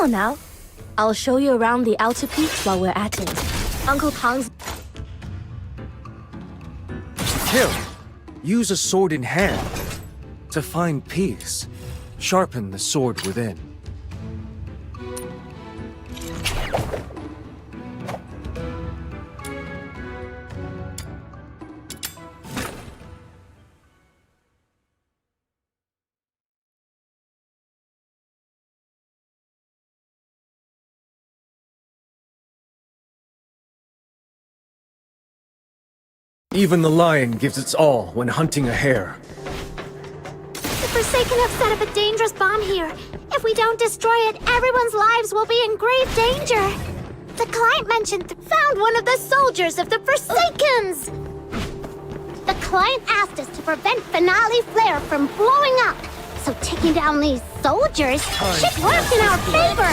on now. I'll show you around the outer peaks while we're at it. Uncle Tang's... To kill, use a sword in hand. To find peace, sharpen the sword within. Even the lion gives its all when hunting a hare. The Forsaken have set up a dangerous bomb here. If we don't destroy it, everyone's lives will be in grave danger. The client found one of the soldiers of the Forsakens. The client asked us to prevent Finale Flare from blowing up. So taking down these soldiers should work in our favor.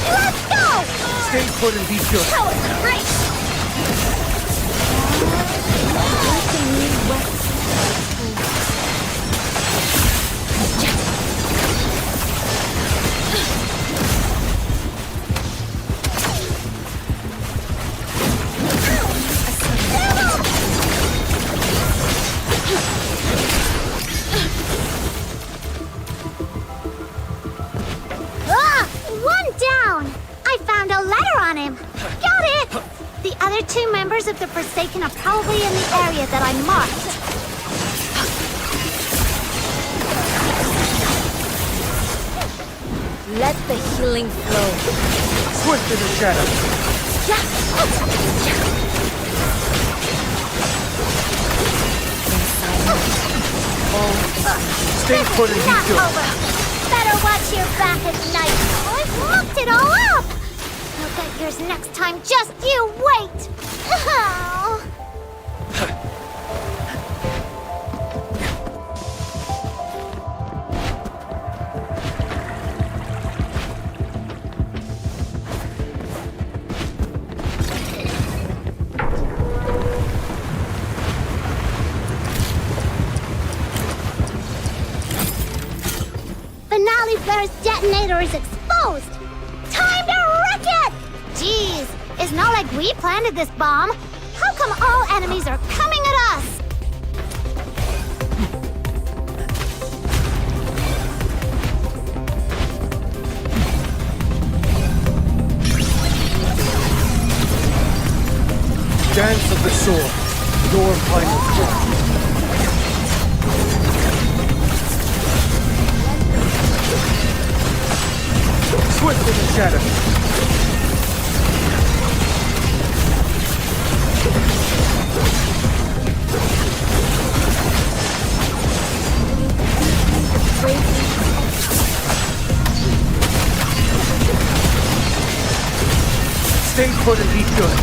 Let's go! Stay put and be good. That was great! One down! I found a letter on him. Got it! The other two members of the Forsaken are probably in the area that I marked. Let the healing flow. Swift in the shadow. Stay put and be Not good. over. Better watch your back at night. I've looked it all up. I'll get yours next time. Just you wait. Oh. Finale Flare's detonator is exposed! Time to wreck it! Jeez, it's not like we planted this bomb. How come all enemies are coming at us? Dance of the sword. Your final cry. Swift in the shadow. Stay put and be good.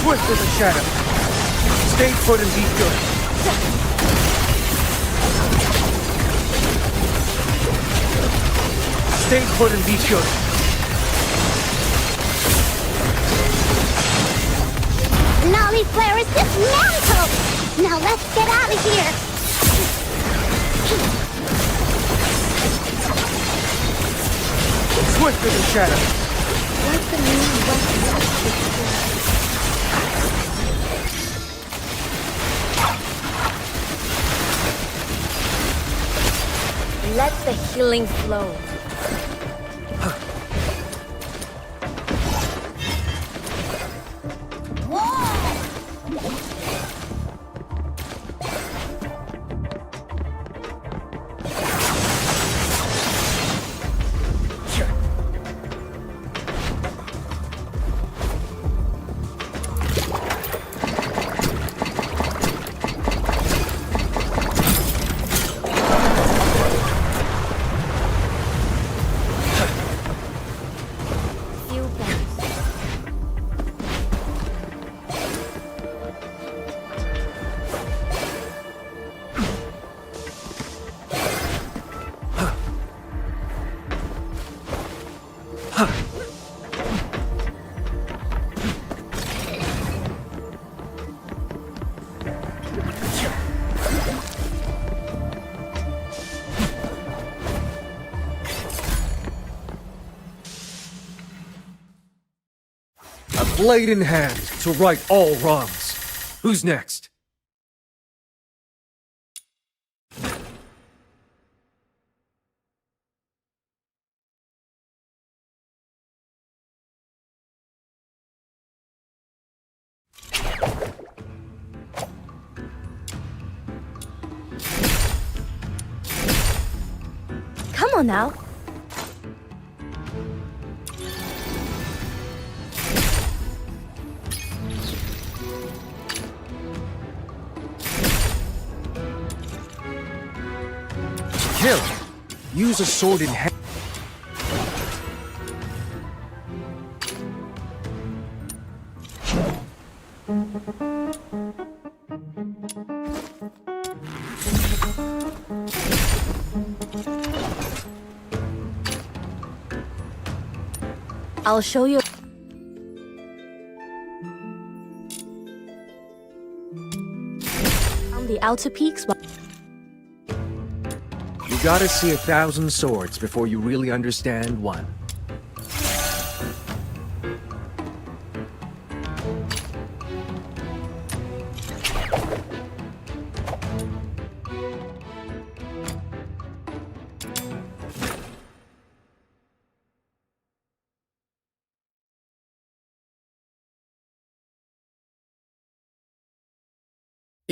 Swift in the shadow. Stay put and be good. Stay put and be good. Finale Flare is dismantled! Now let's get out of here! Swift in the shadow. Let the moon west. Let the healing flow. A blade in hand to right all wrongs. Who's next? Come on now. Kill. Use a sword in hand. I'll show you. On the outer peaks. You gotta see 1,000 swords before you really understand one.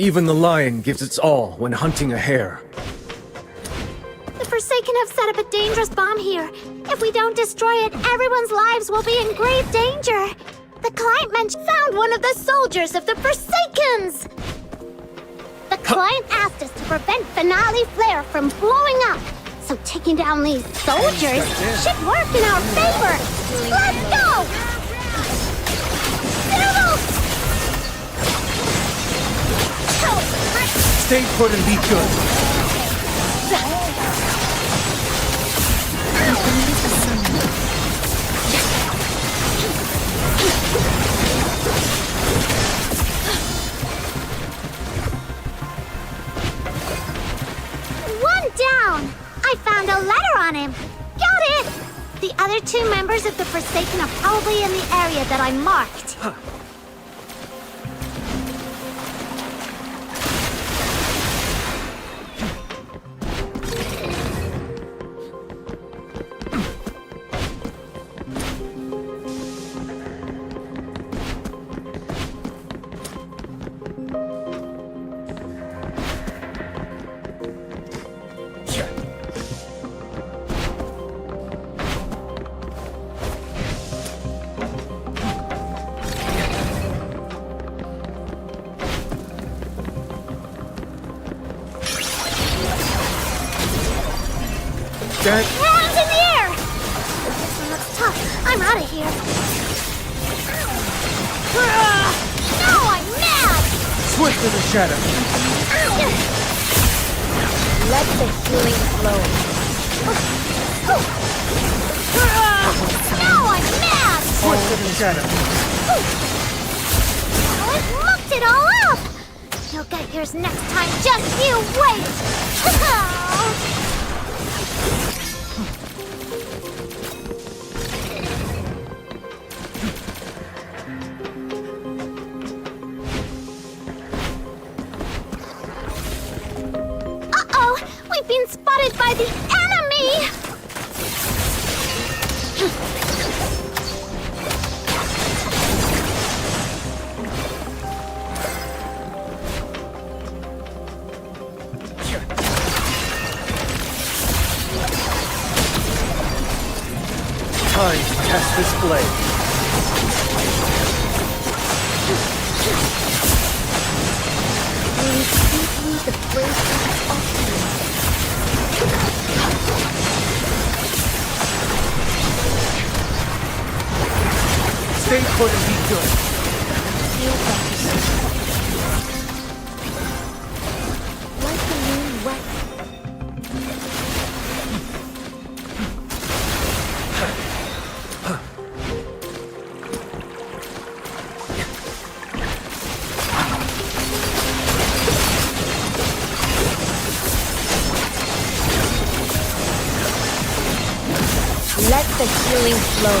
Even the lion gives its all when hunting a hare. The Forsaken have set up a dangerous bomb here. If we don't destroy it, everyone's lives will be in grave danger. The client found one of the soldiers of the Forsakens. The client asked us to prevent Finale Flare from blowing up. So taking down these soldiers should work in our favor. Let's go! Stay put and be good. One down! I found a letter on him. Got it! The other two members of the Forsaken are probably in the area that I marked. Hands in the air! This one looks tough. I'm out of here. Now I'm mad! Swift as a shadow. Let the healing flow. Now I'm mad! Swift as a shadow. I've mucked it all up! You'll get yours next time, just you wait! Uh-oh! We've been spotted by the enemy! Time to test this blade. Stay put and be good. Like the moon wet. Let the healing flow.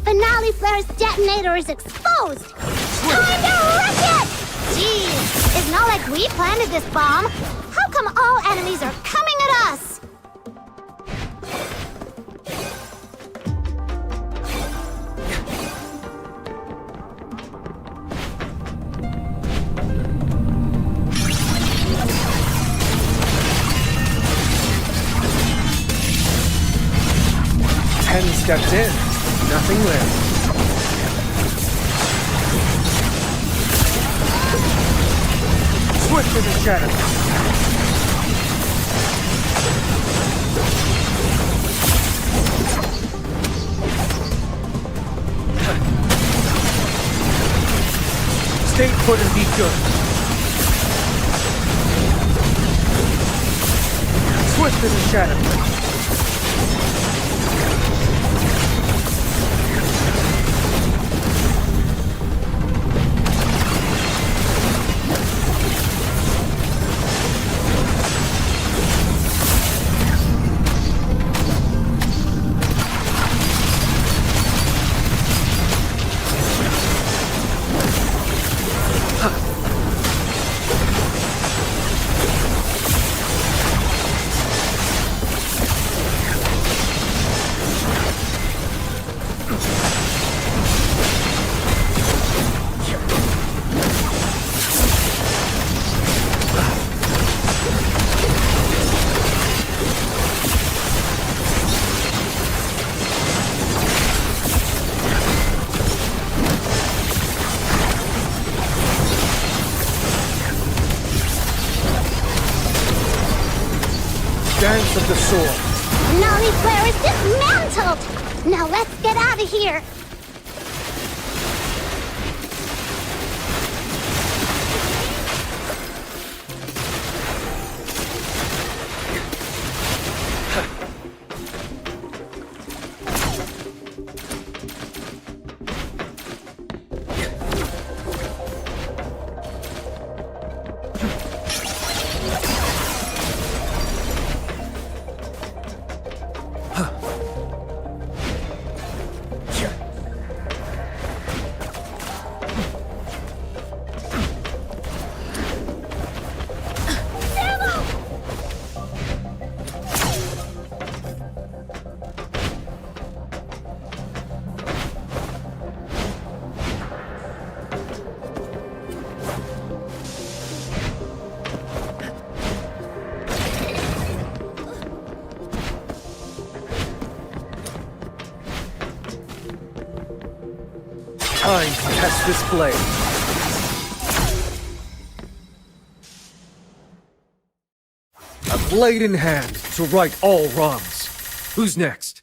Finale Flare's detonator is exposed! Time to wreck it! Jeez, it's not like we planted this bomb. How come all enemies are coming at us? Ten steps in, nothing left. Swift in the shadows. Stay put and be good. Swift in the shadows. Dance of the sword. Finale Flare is dismantled! Now let's get out of here! Time to test this blade. A blade in hand to right all wrongs. Who's next?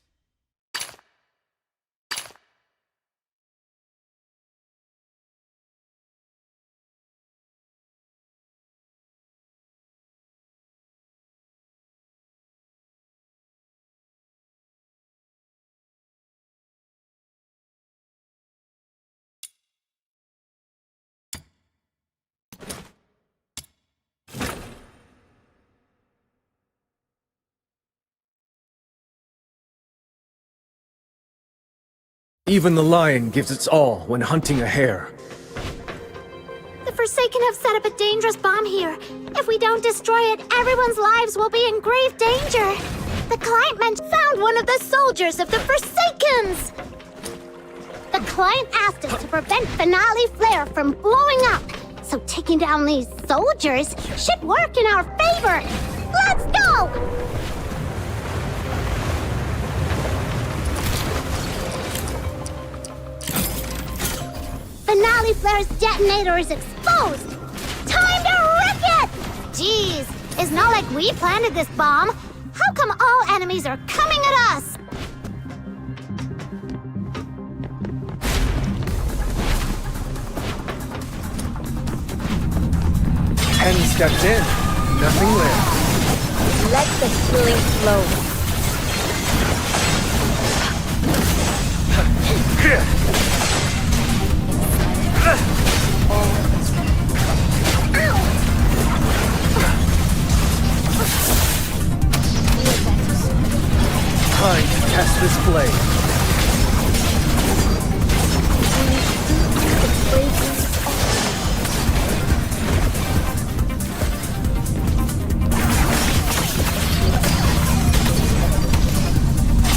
Even the lion gives its all when hunting a hare. The Forsaken have set up a dangerous bomb here. If we don't destroy it, everyone's lives will be in grave danger. The client found one of the soldiers of the Forsakens! The client asked us to prevent Finale Flare from blowing up. So taking down these soldiers should work in our favor. Let's go! Finale Nollyflare's detonator is exposed! Time to wreck it! Jeez, it's not like we planted this bomb. How come all enemies are coming at us? Ten steps in, nothing left. Let the healing flow. Time to test this blade.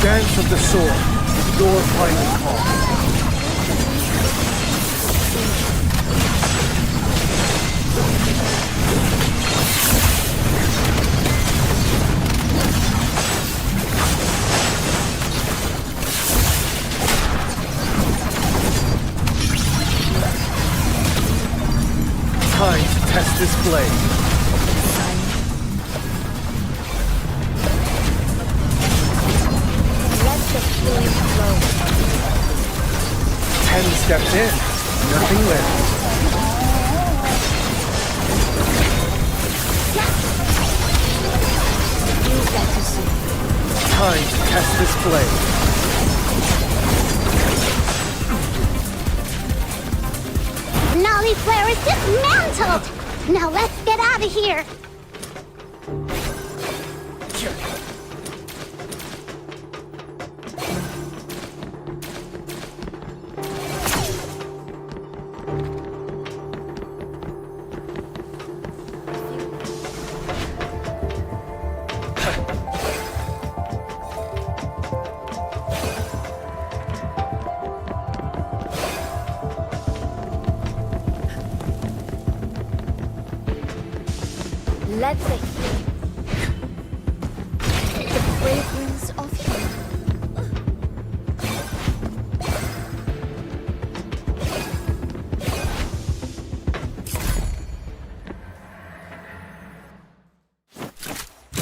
Dance of the sword, your final call. Time to test this blade. Let the healing flow. 10 steps in, nothing left. Use that to see. Time to test this blade. Nollyflare is dismantled! Now let's get out of here! Let the healing. The fragrance of healing.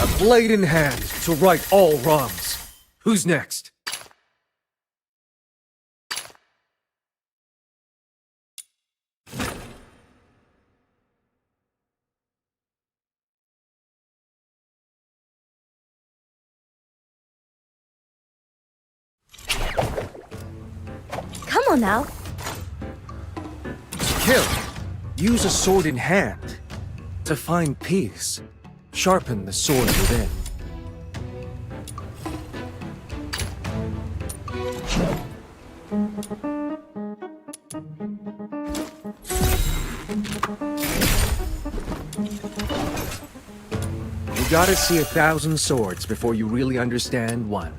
A blade in hand to right all wrongs. Who's next? Come on now. To kill, use a sword in hand. To find peace, sharpen the sword within. You gotta see 1,000 swords before you really understand one.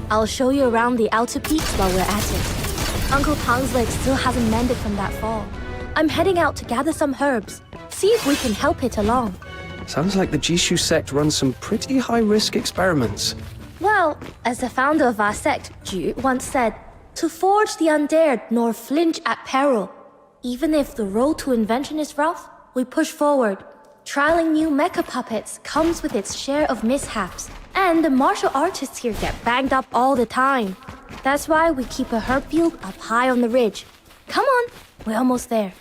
I'll show you around the outer peaks while we're at it. Uncle Pang's leg still hasn't mended from that fall. I'm heading out to gather some herbs. See if we can help it along. Sounds like the Jishu sect runs some pretty high-risk experiments. Well, as the founder of our sect, Ju, once said, to forge the undared nor flinch at peril. Even if the road to invention is rough, we push forward. Trialing new mecha puppets comes with its share of mishaps. And the martial artists here get banged up all the time. That's why we keep a herb field up high on the ridge. Come on, we're almost there.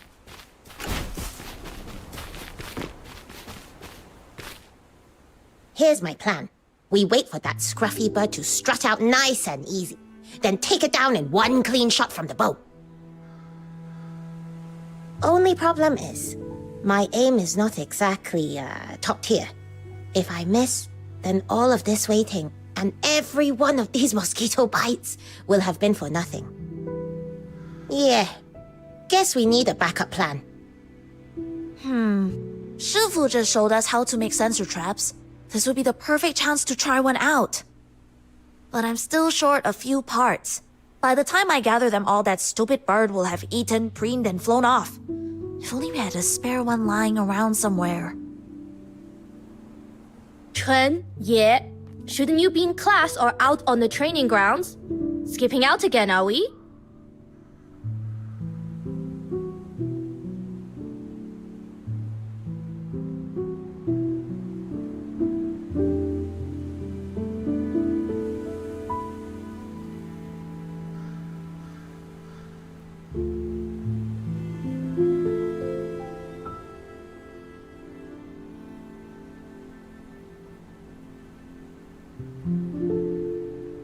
Here's my plan. We wait for that scruffy bird to strut out nice and easy, then take it down in one clean shot from the bow. Only problem is, my aim is not exactly top tier. If I miss, then all of this waiting and every one of these mosquito bites will have been for nothing. Yeah, guess we need a backup plan. 师傅 just showed us how to make sensor traps. This would be the perfect chance to try one out. But I'm still short a few parts. By the time I gather them all, that stupid bird will have eaten, preened, and flown off. If only we had a spare one lying around somewhere. Chen, yeah. Shouldn't you be in class or out on the training grounds? Skipping out again, are we?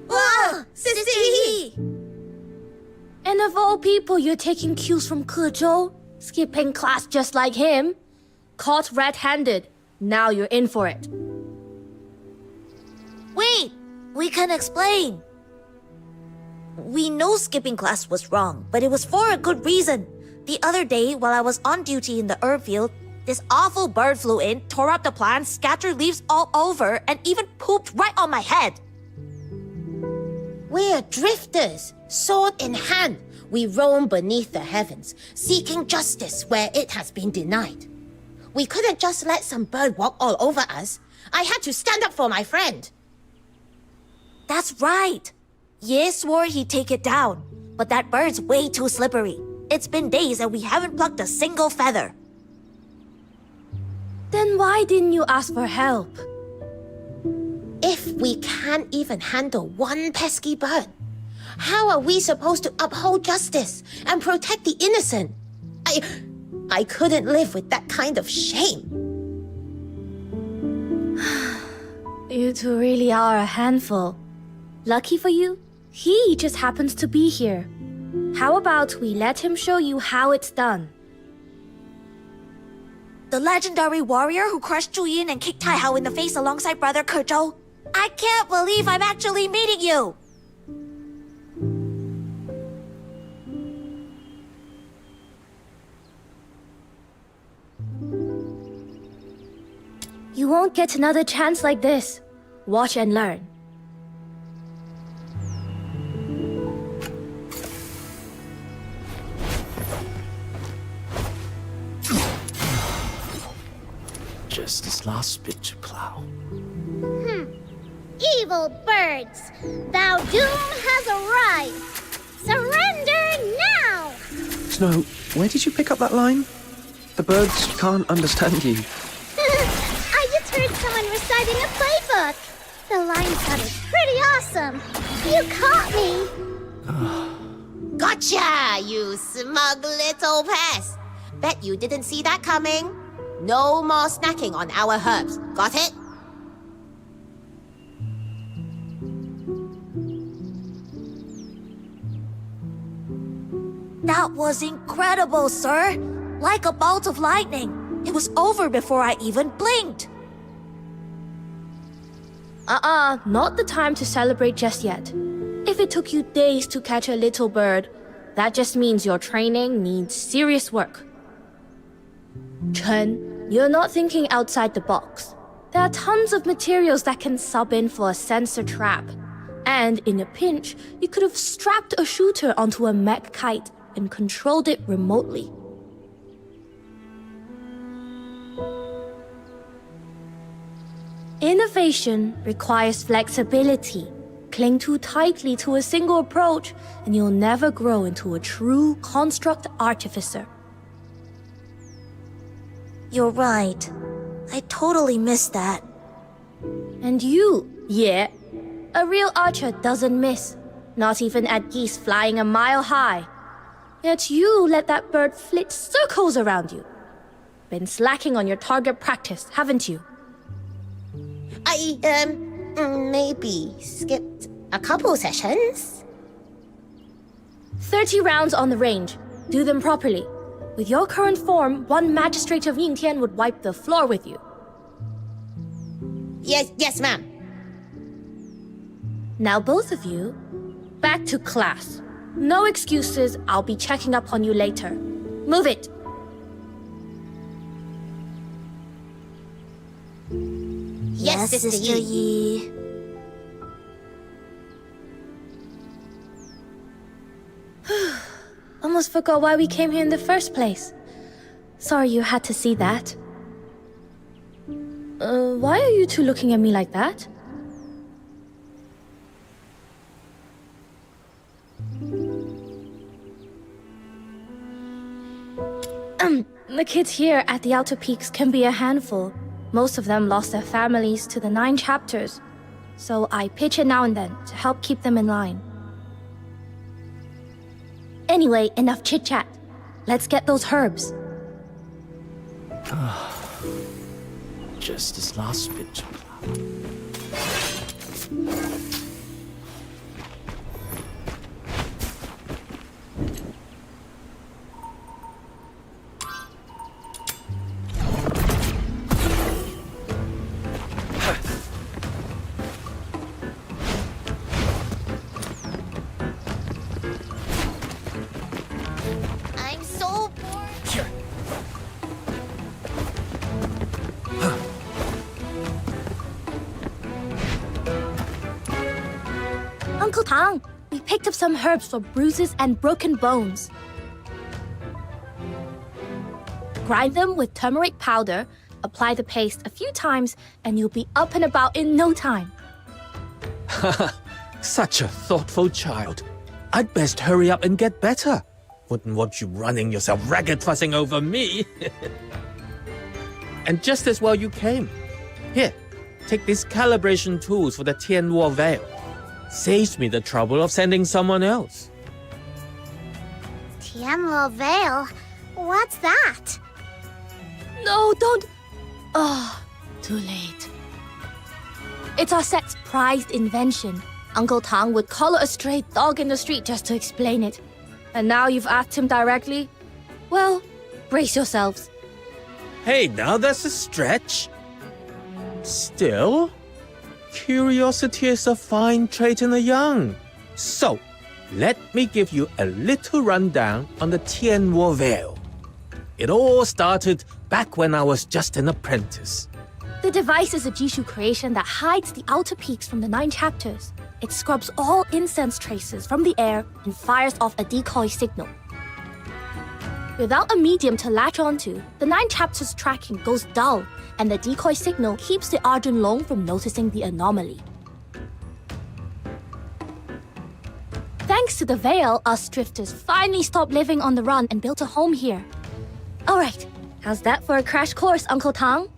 Wow! Sissy! And of all people, you're taking cues from Ke Zhou, skipping class just like him. Caught red-handed. Now you're in for it. Wait! We can explain. We know skipping class was wrong, but it was for a good reason. The other day, while I was on duty in the herb field, this awful bird flew in, tore up the plants, scattered leaves all over, and even pooped right on my head. We're drifters, sword in hand. We roam beneath the heavens, seeking justice where it has been denied. We couldn't just let some bird walk all over us. I had to stand up for my friend. That's right. Ye swore he'd take it down, but that bird's way too slippery. It's been days and we haven't plucked a single feather. Then why didn't you ask for help? If we can't even handle one pesky bird, how are we supposed to uphold justice and protect the innocent? I couldn't live with that kind of shame. You two really are a handful. Lucky for you, he just happens to be here. How about we let him show you how it's done? The legendary warrior who crushed Zhu Yin and kicked Tai Hao in the face alongside brother Ke Zhou. I can't believe I'm actually meeting you! You won't get another chance like this. Watch and learn. Just this last bit to plow. Evil birds, thou doom has arrived. Surrender now! Snow, where did you pick up that line? The birds can't understand you. I just heard someone reciting a playbook. The line sounded pretty awesome. You caught me. Gotcha, you smug little pest. Bet you didn't see that coming. No more snacking on our herbs. Got it? That was incredible, sir! Like a bolt of lightning. It was over before I even blinked. Not the time to celebrate just yet. If it took you days to catch a little bird, that just means your training needs serious work. Chen, you're not thinking outside the box. There are tons of materials that can sub in for a sensor trap. And in a pinch, you could have strapped a shooter onto a mech kite and controlled it remotely. Innovation requires flexibility. Cling too tightly to a single approach, and you'll never grow into a true construct artificer. You're right. I totally missed that. And you, yeah. A real archer doesn't miss, not even at geese flying a mile high. Yet you let that bird flit circles around you. Been slacking on your target practice, haven't you? Maybe skipped a couple sessions. 30 rounds on the range. Do them properly. With your current form, one magistrate of Yingtian would wipe the floor with you. Yes, ma'am. Now both of you, back to class. No excuses, I'll be checking up on you later. Move it! Yes, Sister Yi. Almost forgot why we came here in the first place. Sorry you had to see that. Why are you two looking at me like that? The kids here at the Outer Peaks can be a handful. Most of them lost their families to the 9 chapters. So I pitch in now and then to help keep them in line. Anyway, enough chit-chat. Let's get those herbs. Just this last bit. I'm so bored. Here. Uncle Tang, we picked up some herbs for bruises and broken bones. Grind them with turmeric powder, apply the paste a few times, and you'll be up and about in no time. Such a thoughtful child. I'd best hurry up and get better. Wouldn't want you running yourself ragged fussing over me. And just as well you came. Here, take these calibration tools for the Tianluo Veil. Saves me the trouble of sending someone else. Tianluo Veil? What's that? No, don't. Oh, too late. It's our sect's prized invention. Uncle Tang would collar a stray dog in the street just to explain it. And now you've asked him directly? Well, brace yourselves. Hey, now that's a stretch. Still, curiosity is a fine trait in the young. So, let me give you a little rundown on the Tianluo Veil. It all started back when I was just an apprentice. The device is a Jishu creation that hides the outer peaks from the 9 chapters. It scrubs all incense traces from the air and fires off a decoy signal. Without a medium to latch onto, the 9 chapters tracking goes dull, and the decoy signal keeps the Arjun Long from noticing the anomaly. Thanks to the veil, us drifters finally stopped living on the run and built a home here. Alright, how's that for a crash course, Uncle Tang?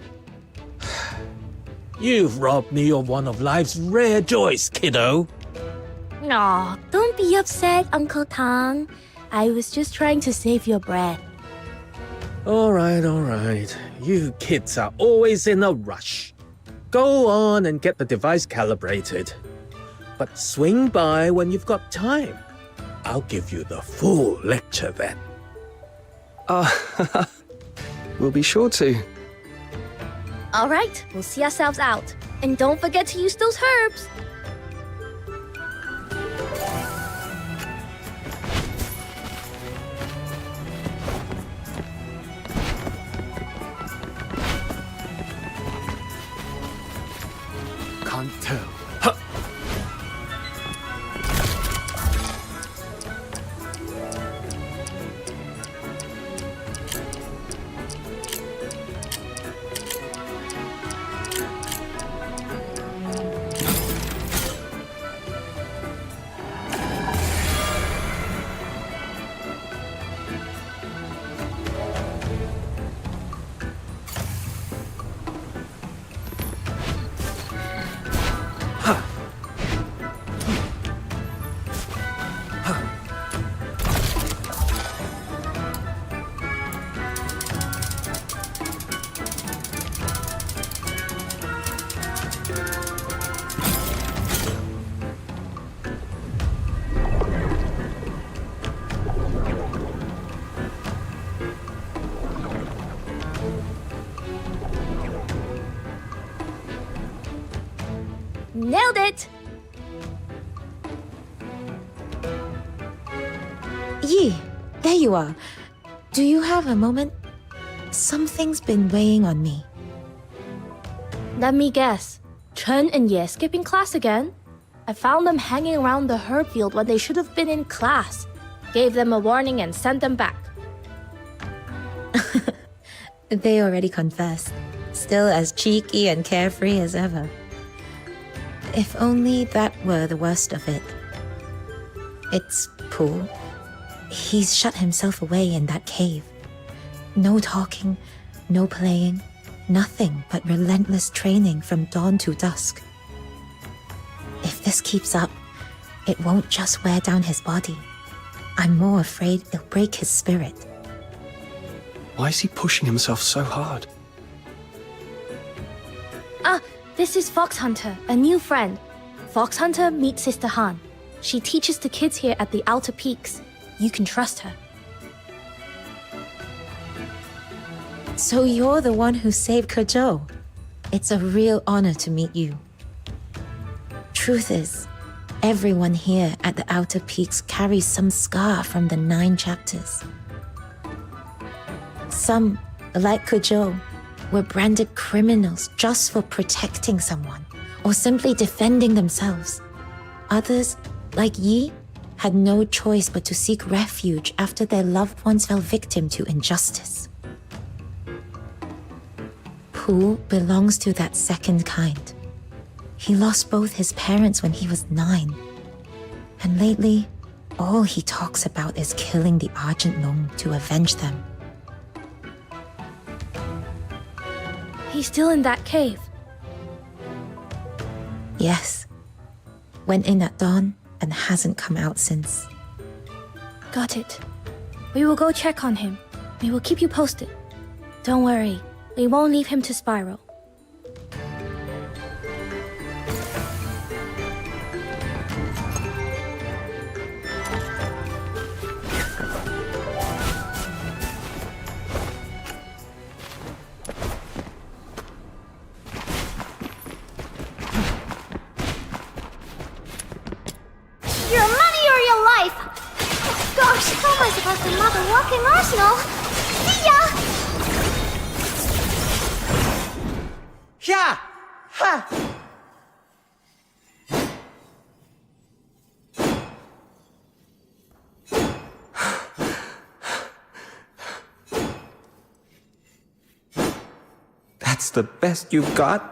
You've robbed me of one of life's rare joys, kiddo. Aw, don't be upset, Uncle Tang. I was just trying to save your breath. All right. You kids are always in a rush. Go on and get the device calibrated. But swing by when you've got time. I'll give you the full lecture then. We'll be sure to. Alright, we'll see ourselves out. And don't forget to use those herbs. Can't tell. Nailed it! Yi, there you are. Do you have a moment? Something's been weighing on me. Let me guess. Chen and Ye skipping class again? I found them hanging around the herb field when they should have been in class. Gave them a warning and sent them back. They already confessed. Still as cheeky and carefree as ever. If only that were the worst of it. It's Pooh. He's shut himself away in that cave. No talking, no playing, nothing but relentless training from dawn to dusk. If this keeps up, it won't just wear down his body. I'm more afraid it'll break his spirit. Why is he pushing himself so hard? Ah, this is Fox Hunter, a new friend. Fox Hunter, meet Sister Han. She teaches the kids here at the Outer Peaks. You can trust her. So you're the one who saved Kuzhou. It's a real honor to meet you. Truth is, everyone here at the Outer Peaks carries some scar from the 9 chapters. Some, like Kuzhou, were branded criminals just for protecting someone or simply defending themselves. Others, like Yi, had no choice but to seek refuge after their loved ones fell victim to injustice. Pooh belongs to that second kind. He lost both his parents when he was 9. And lately, all he talks about is killing the Argent Long to avenge them. He's still in that cave. Yes. Went in at dawn and hasn't come out since. Got it. We will go check on him. We will keep you posted. Don't worry, we won't leave him to spiral. Your money or your life! Gosh, how am I supposed to mop a walking arsenal? See ya! Yeah! Ha! That's the best you've got?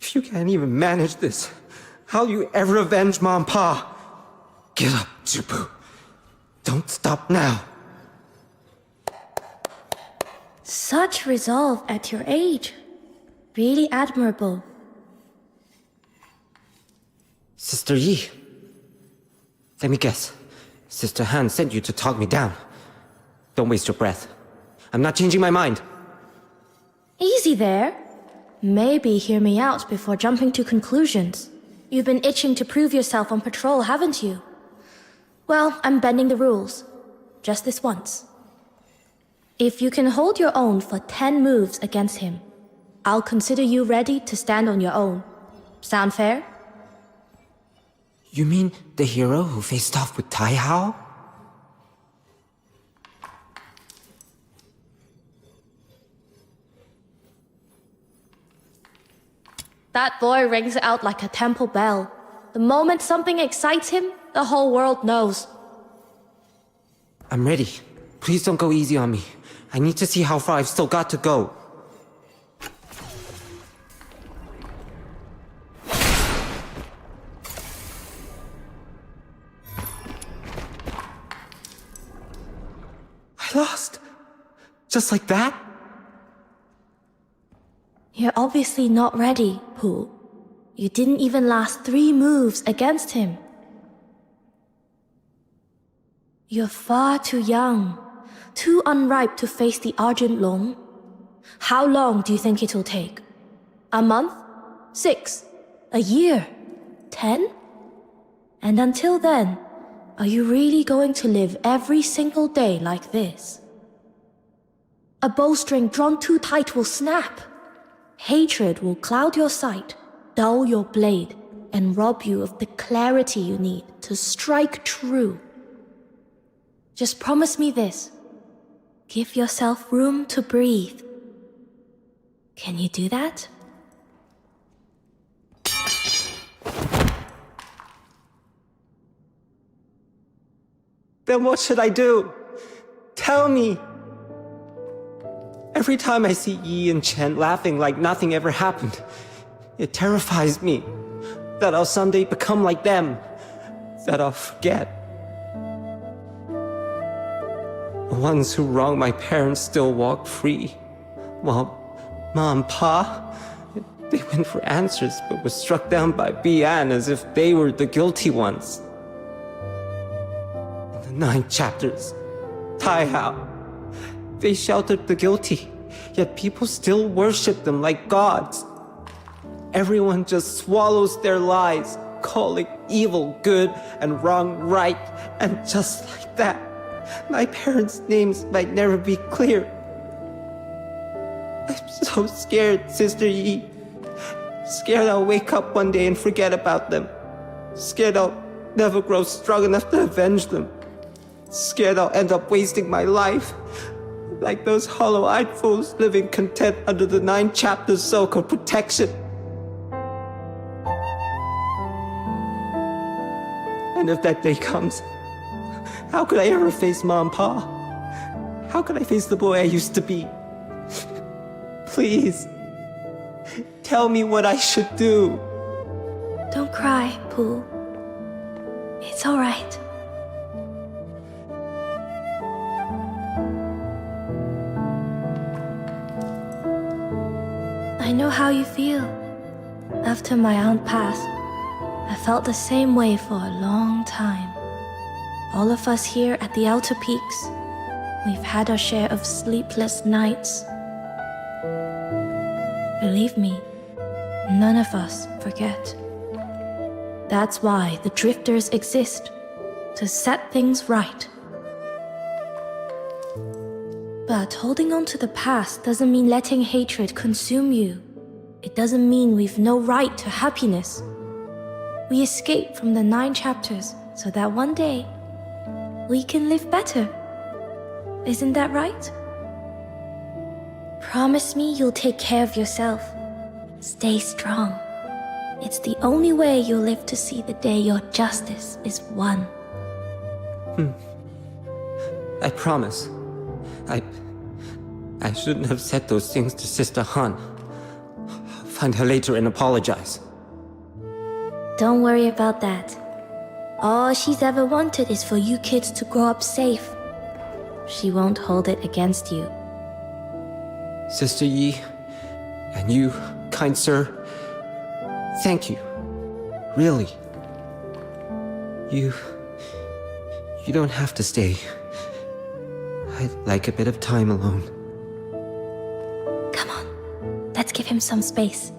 If you can't even manage this, how'll you ever avenge Mom and Pa? Get up, Zupu. Don't stop now. Such resolve at your age. Really admirable. Sister Yi. Let me guess. Sister Han sent you to talk me down. Don't waste your breath. I'm not changing my mind. Easy there. Maybe hear me out before jumping to conclusions. You've been itching to prove yourself on patrol, haven't you? Well, I'm bending the rules. Just this once. If you can hold your own for 10 moves against him, I'll consider you ready to stand on your own. Sound fair? You mean the hero who faced off with Tai Hao? That boy rings out like a temple bell. The moment something excites him, the whole world knows. I'm ready. Please don't go easy on me. I need to see how far I've still got to go. I lost. Just like that? You're obviously not ready, Pooh. You didn't even last 3 moves against him. You're far too young, too unripe to face the Argent Long. How long do you think it'll take? A month? 6? A year? 10? And until then, are you really going to live every single day like this? A bowstring drawn too tight will snap. Hatred will cloud your sight, dull your blade, and rob you of the clarity you need to strike true. Just promise me this. Give yourself room to breathe. Can you do that? Then what should I do? Tell me! Every time I see Yi and Chen laughing like nothing ever happened, it terrifies me that I'll someday become like them, that I'll forget. The ones who wronged my parents still walk free, while Mom and Pa, they went for answers but were struck down by Bian as if they were the guilty ones. In the 9 chapters, Tai Hao, they sheltered the guilty, yet people still worship them like gods. Everyone just swallows their lies, calling evil good and wrong right, and just like that, my parents' names might never be clear. I'm so scared, Sister Yi. Scared I'll wake up one day and forget about them. Scared I'll never grow strong enough to avenge them. Scared I'll end up wasting my life, like those hollow-eyed fools living content under the 9 chapters so-called protection. And if that day comes, how could I ever face Mom and Pa? How could I face the boy I used to be? Please, tell me what I should do. Don't cry, Pooh. It's all right. I know how you feel. After my aunt passed, I felt the same way for a long time. All of us here at the Outer Peaks, we've had our share of sleepless nights. Believe me, none of us forget. That's why the drifters exist, to set things right. But holding on to the past doesn't mean letting hatred consume you. It doesn't mean we've no right to happiness. We escape from the 9 chapters so that one day we can live better. Isn't that right? Promise me you'll take care of yourself. Stay strong. It's the only way you'll live to see the day your justice is won. I promise. I shouldn't have said those things to Sister Han. I'll find her later and apologize. Don't worry about that. All she's ever wanted is for you kids to grow up safe. She won't hold it against you. Sister Yi, and you, kind sir, thank you. Really. You don't have to stay. I'd like a bit of time alone. Come on, let's give him some space.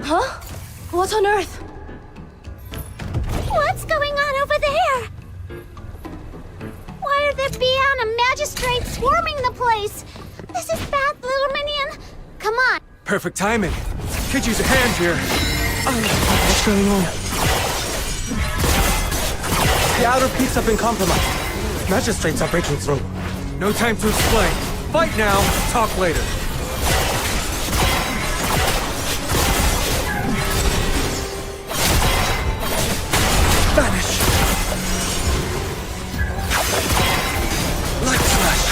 Huh? What on earth? What's going on over there? Why are there Bian and magistrates swarming the place? This is bad, little minion. Come on. Perfect timing. Could use a hand here. What's going on? The outer peaks have been compromised. Magistrates are breaking through. No time to explain. Fight now, talk later. Vanish! Light flash!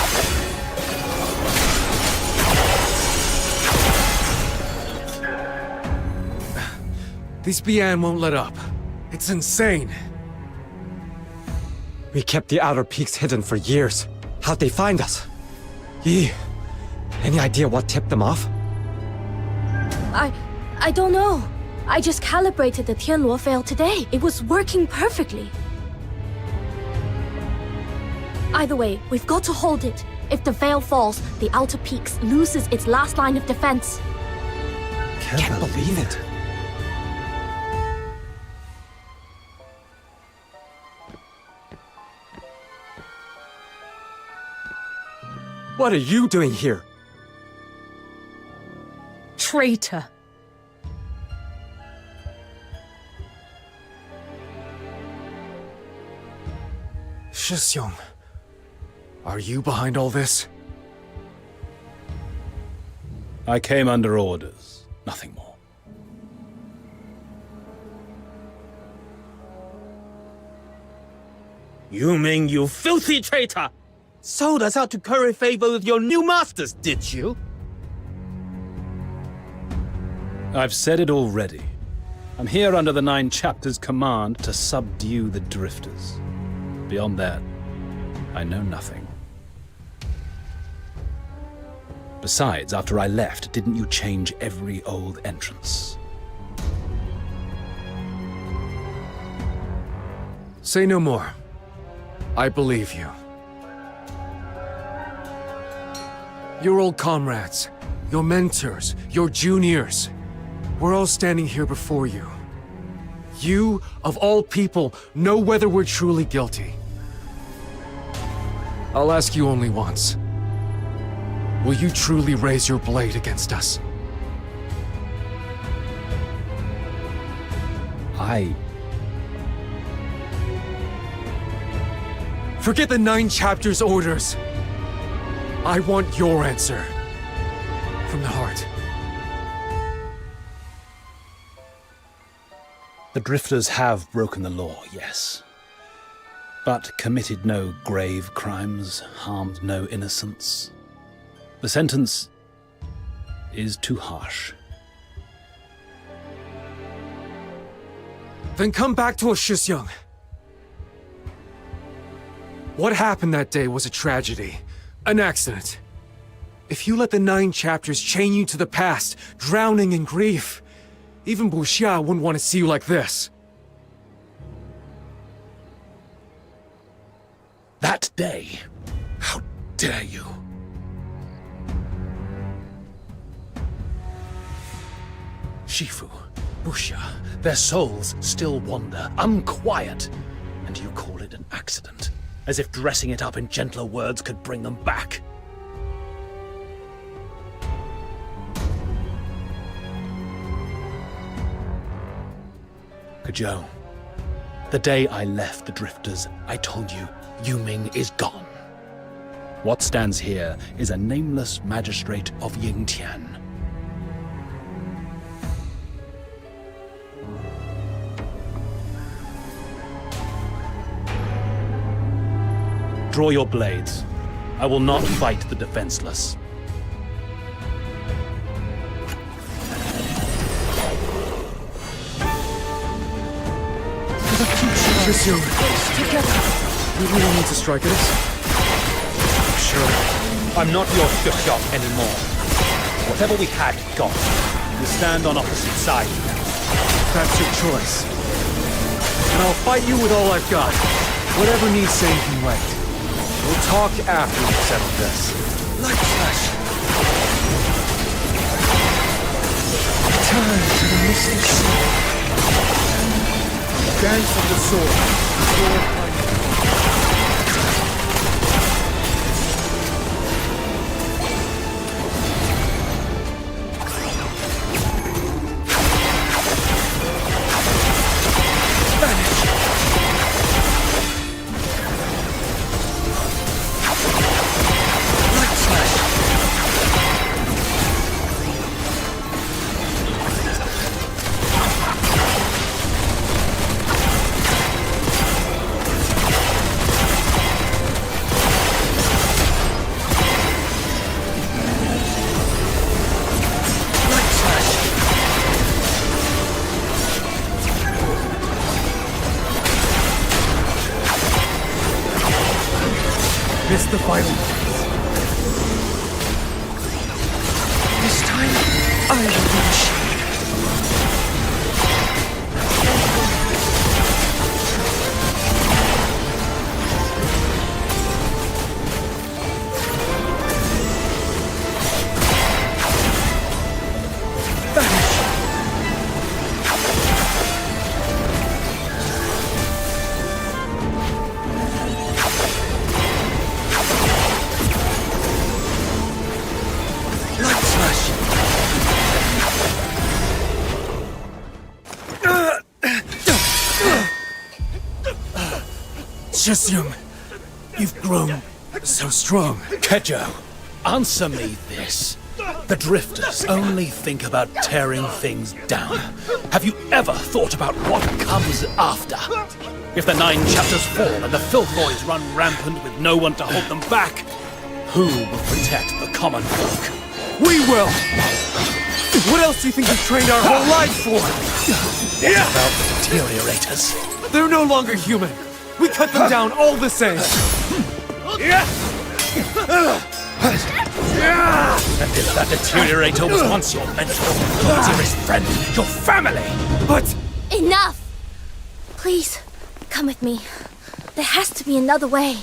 These Bian won't let up. It's insane. We kept the outer peaks hidden for years. How'd they find us? Yi, any idea what tipped them off? I don't know. I just calibrated the Tianluo veil today. It was working perfectly. Either way, we've got to hold it. If the veil falls, the outer peaks loses its last line of defense. Can't believe it. What are you doing here? Traitor. Shisyong, are you behind all this? I came under orders, nothing more. You mean you filthy traitor! Sold us out to curry favor with your new masters, did you? I've said it already. I'm here under the 9 chapters' command to subdue the drifters. Beyond that, I know nothing. Besides, after I left, didn't you change every old entrance? Say no more. I believe you. Your old comrades, your mentors, your juniors, we're all standing here before you. You, of all people, know whether we're truly guilty. I'll ask you only once. Will you truly raise your blade against us? Forget the 9 chapters' orders. I want your answer. From the heart. The drifters have broken the law, yes. But committed no grave crimes, harmed no innocents. The sentence is too harsh. Then come back to us, Shisyong. What happened that day was a tragedy, an accident. If you let the 9 chapters chain you to the past, drowning in grief, even Buxia wouldn't want to see you like this. That day? How dare you? Shifu, Buxia, their souls still wander, unquiet, and you call it an accident, as if dressing it up in gentler words could bring them back. Kajou, the day I left the Drifters, I told you, Yuming is gone. What stands here is a nameless magistrate of Yingtian. Draw your blades. I will not fight the defenseless. Shisyong, we really need to strike at us? Sure. I'm not your Shushok anymore. Whatever we had, gone. We stand on opposite sides now. That's your choice. And I'll fight you with all I've got. Whatever needs saying can wait. We'll talk after we've settled this. Light flash. Time to the misty sea. Dance of the sword. Missed the final ones. This time, I will be the shield. Shisyum, you've grown so strong. Kejo, answer me this. The Drifters only think about tearing things down. Have you ever thought about what comes after? If the 9 chapters fall and the filth boys run rampant with no one to hold them back, who will protect the common folk? We will! What else do you think we've trained our whole lives for? What about the deteriorators? They're no longer human. We cut them down all the same. And if that deteriorator was once your mentor, your dearest friend, your family! But Enough! Please, come with me. There has to be another way.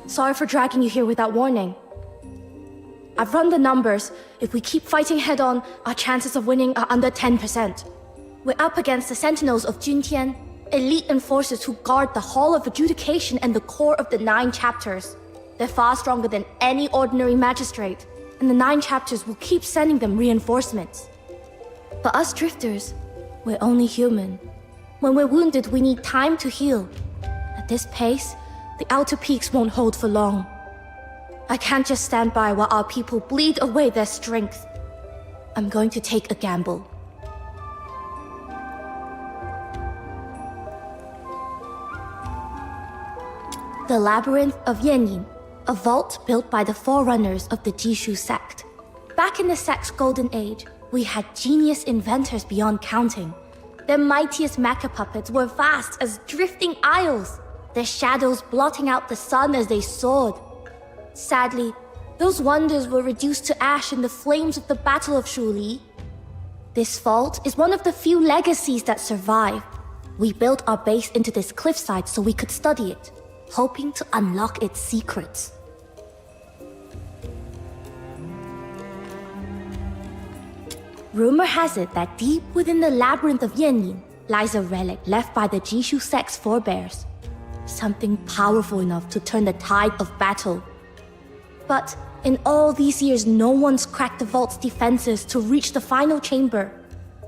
Sorry for dragging you here without warning. I've run the numbers. If we keep fighting head-on, our chances of winning are under 10%. We're up against the Sentinels of Juntian, elite enforcers who guard the Hall of Adjudication and the core of the 9 chapters. They're far stronger than any ordinary magistrate, and the 9 chapters will keep sending them reinforcements. But us drifters, we're only human. When we're wounded, we need time to heal. At this pace, the outer peaks won't hold for long. I can't just stand by while our people bleed away their strength. I'm going to take a gamble. The Labyrinth of Yanyin, a vault built by the forerunners of the Jishu sect. Back in the sect's golden age, we had genius inventors beyond counting. Their mightiest mecha puppets were vast as drifting isles, their shadows blotting out the sun as they soared. Sadly, those wonders were reduced to ash in the flames of the Battle of Shuli. This vault is one of the few legacies that survive. We built our base into this cliffside so we could study it, hoping to unlock its secrets. Rumor has it that deep within the Labyrinth of Yanyin lies a relic left by the Jishu sect's forebears. Something powerful enough to turn the tide of battle. But in all these years, no one's cracked the vault's defenses to reach the final chamber.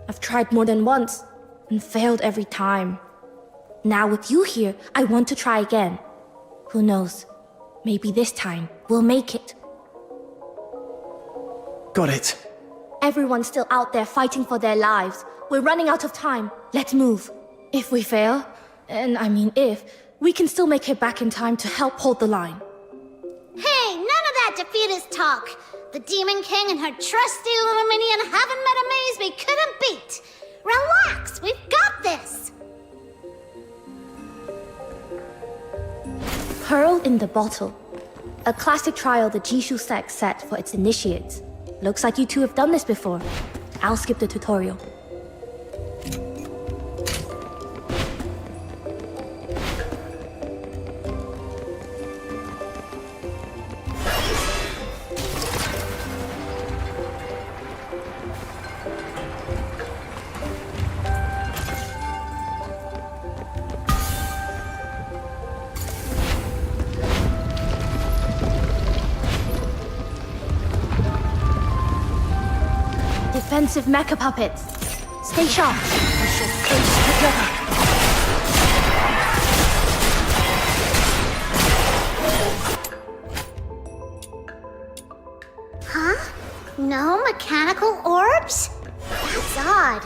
I've tried more than once, and failed every time. Now with you here, I want to try again. Who knows? Maybe this time, we'll make it. Got it. Everyone's still out there fighting for their lives. We're running out of time. Let's move. If we fail, and I mean if, we can still make it back in time to help hold the line. Hey, none of that defeatist talk. The Demon King and her trusty little minion haven't met a maze we couldn't beat. Relax, we've got this. Pearl in the Bottle. A classic trial the Jishu sect set for its initiates. Looks like you two have done this before. I'll skip the tutorial. Defensive mecha puppets. Stay sharp. We shall face together. Huh? No mechanical orbs? That's odd.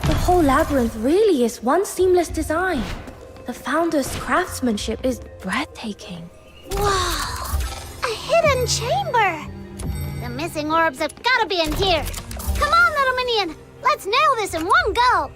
The whole labyrinth really is one seamless design. The founder's craftsmanship is breathtaking. Whoa! A hidden chamber! The missing orbs have gotta be in here. Come on, little minion! Let's nail this in one go!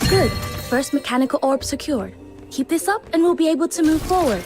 Good. First mechanical orb secured. Keep this up and we'll be able to move forward.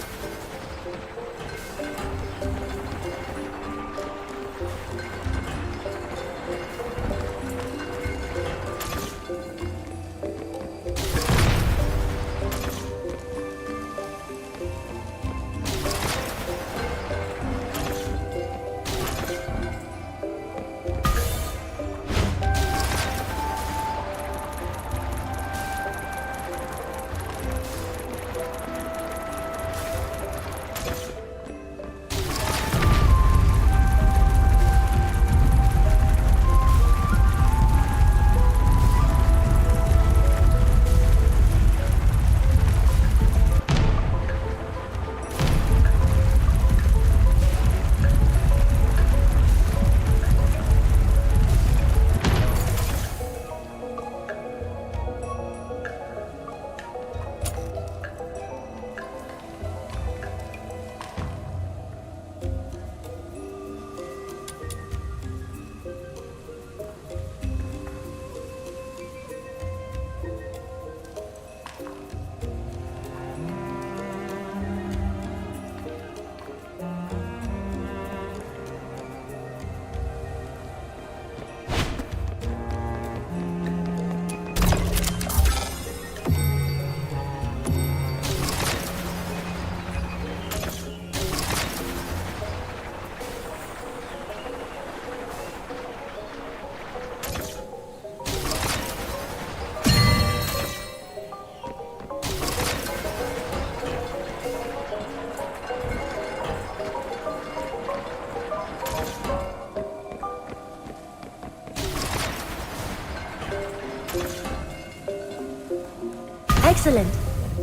Excellent.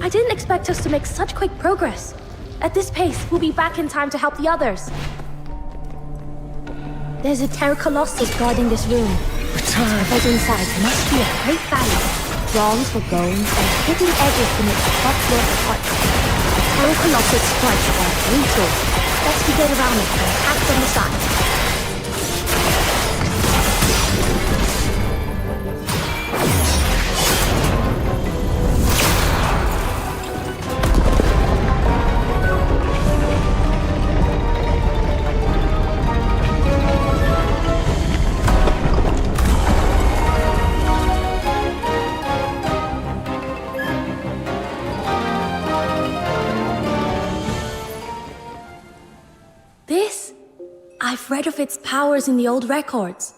I didn't expect us to make such quick progress. At this pace, we'll be back in time to help the others. There's a Terra Colossus guarding this room. What's inside must be of great value. Bronze for bones and hidden edges to make the top floor apart. The Terra Colossus strikes are brutal. Let's get around it and attack from the side. I've read of its powers in the old records.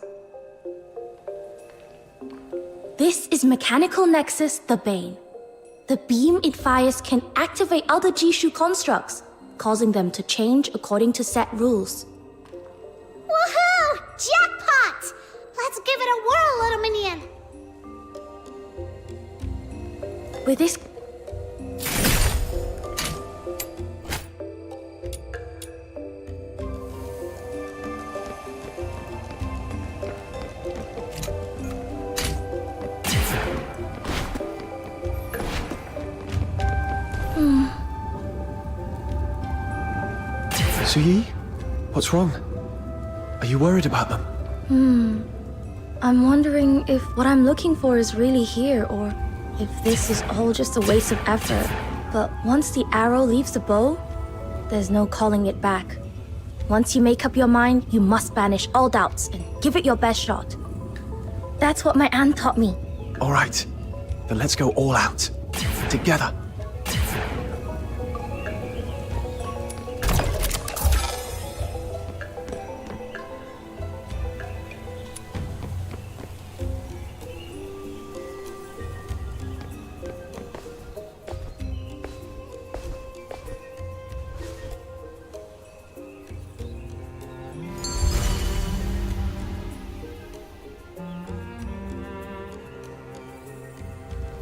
This is Mechanical Nexus, the Bane. The beam it fires can activate other Jishu constructs, causing them to change according to set rules. Woohoo! Jackpot! Let's give it a whirl, little minion! With this... Suyi? What's wrong? Are you worried about them? I'm wondering if what I'm looking for is really here, or if this is all just a waste of effort. But once the arrow leaves the bow, there's no calling it back. Once you make up your mind, you must banish all doubts and give it your best shot. That's what my aunt taught me. All right. Then let's go all out. Together.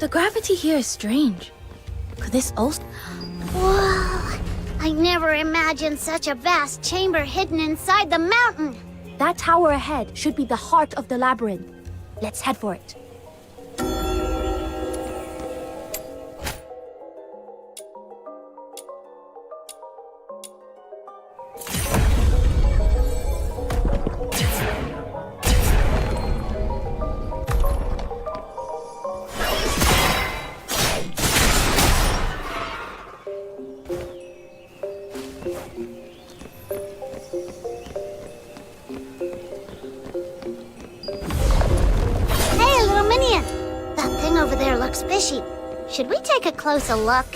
The gravity here is strange. Could this also... Whoa! I never imagined such a vast chamber hidden inside the mountain! That tower ahead should be the heart of the labyrinth. Let's head for it. Hey, little minion! That thing over there looks fishy. Should we take a closer look?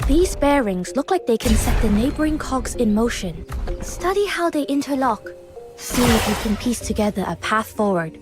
These bearings look like they can set the neighboring cogs in motion. Study how they interlock. See if you can piece together a path forward.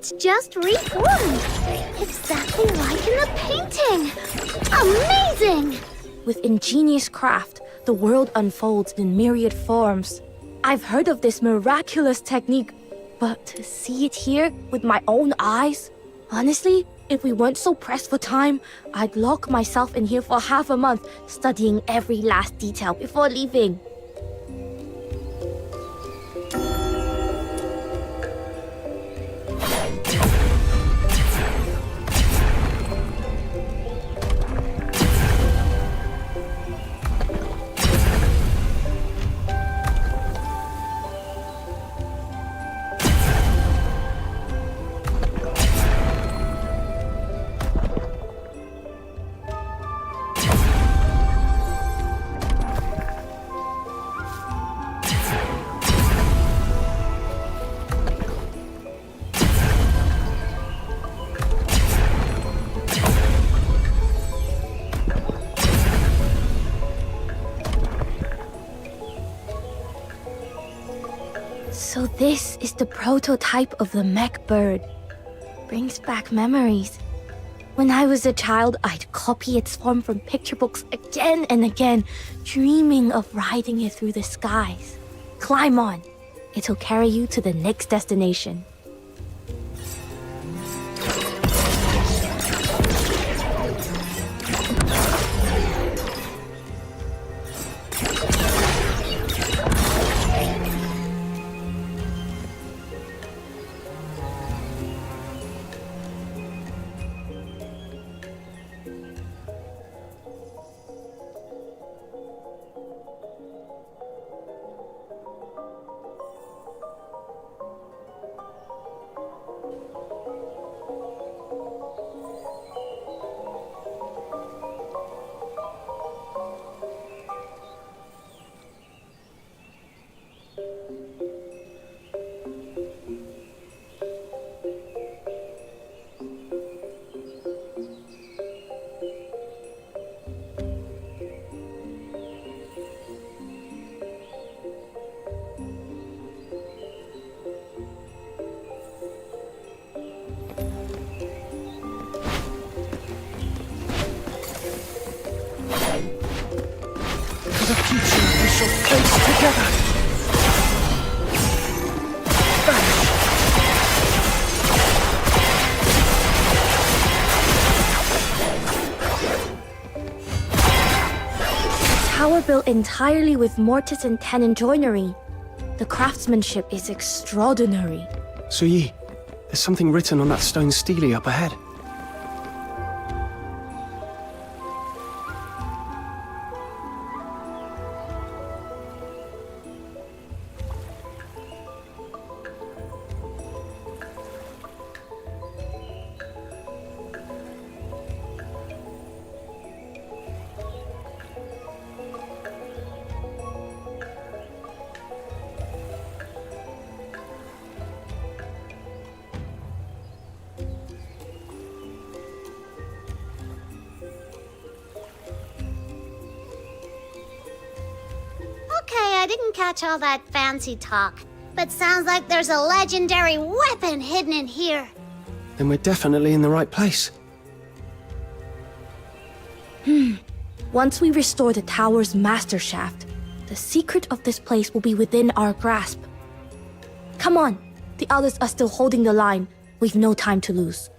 It's just reformed. Exactly like in the painting. Amazing! With ingenious craft, the world unfolds in myriad forms. I've heard of this miraculous technique, but to see it here with my own eyes? Honestly, if we weren't so pressed for time, I'd lock myself in here for half a month, studying every last detail before leaving. So this is the prototype of the mech bird. Brings back memories. When I was a child, I'd copy its form from picture books again and again, dreaming of riding it through the skies. Climb on. It'll carry you to the next destination. For the future, we shall face together. Vanish. Tower built entirely with mortise and tenon joinery. The craftsmanship is extraordinary. Suyi, there's something written on that stone stele up ahead. Okay, I didn't catch all that fancy talk, but sounds like there's a legendary weapon hidden in here. Then we're definitely in the right place. Once we restore the tower's master shaft, the secret of this place will be within our grasp. Come on, the others are still holding the line. We've no time to lose.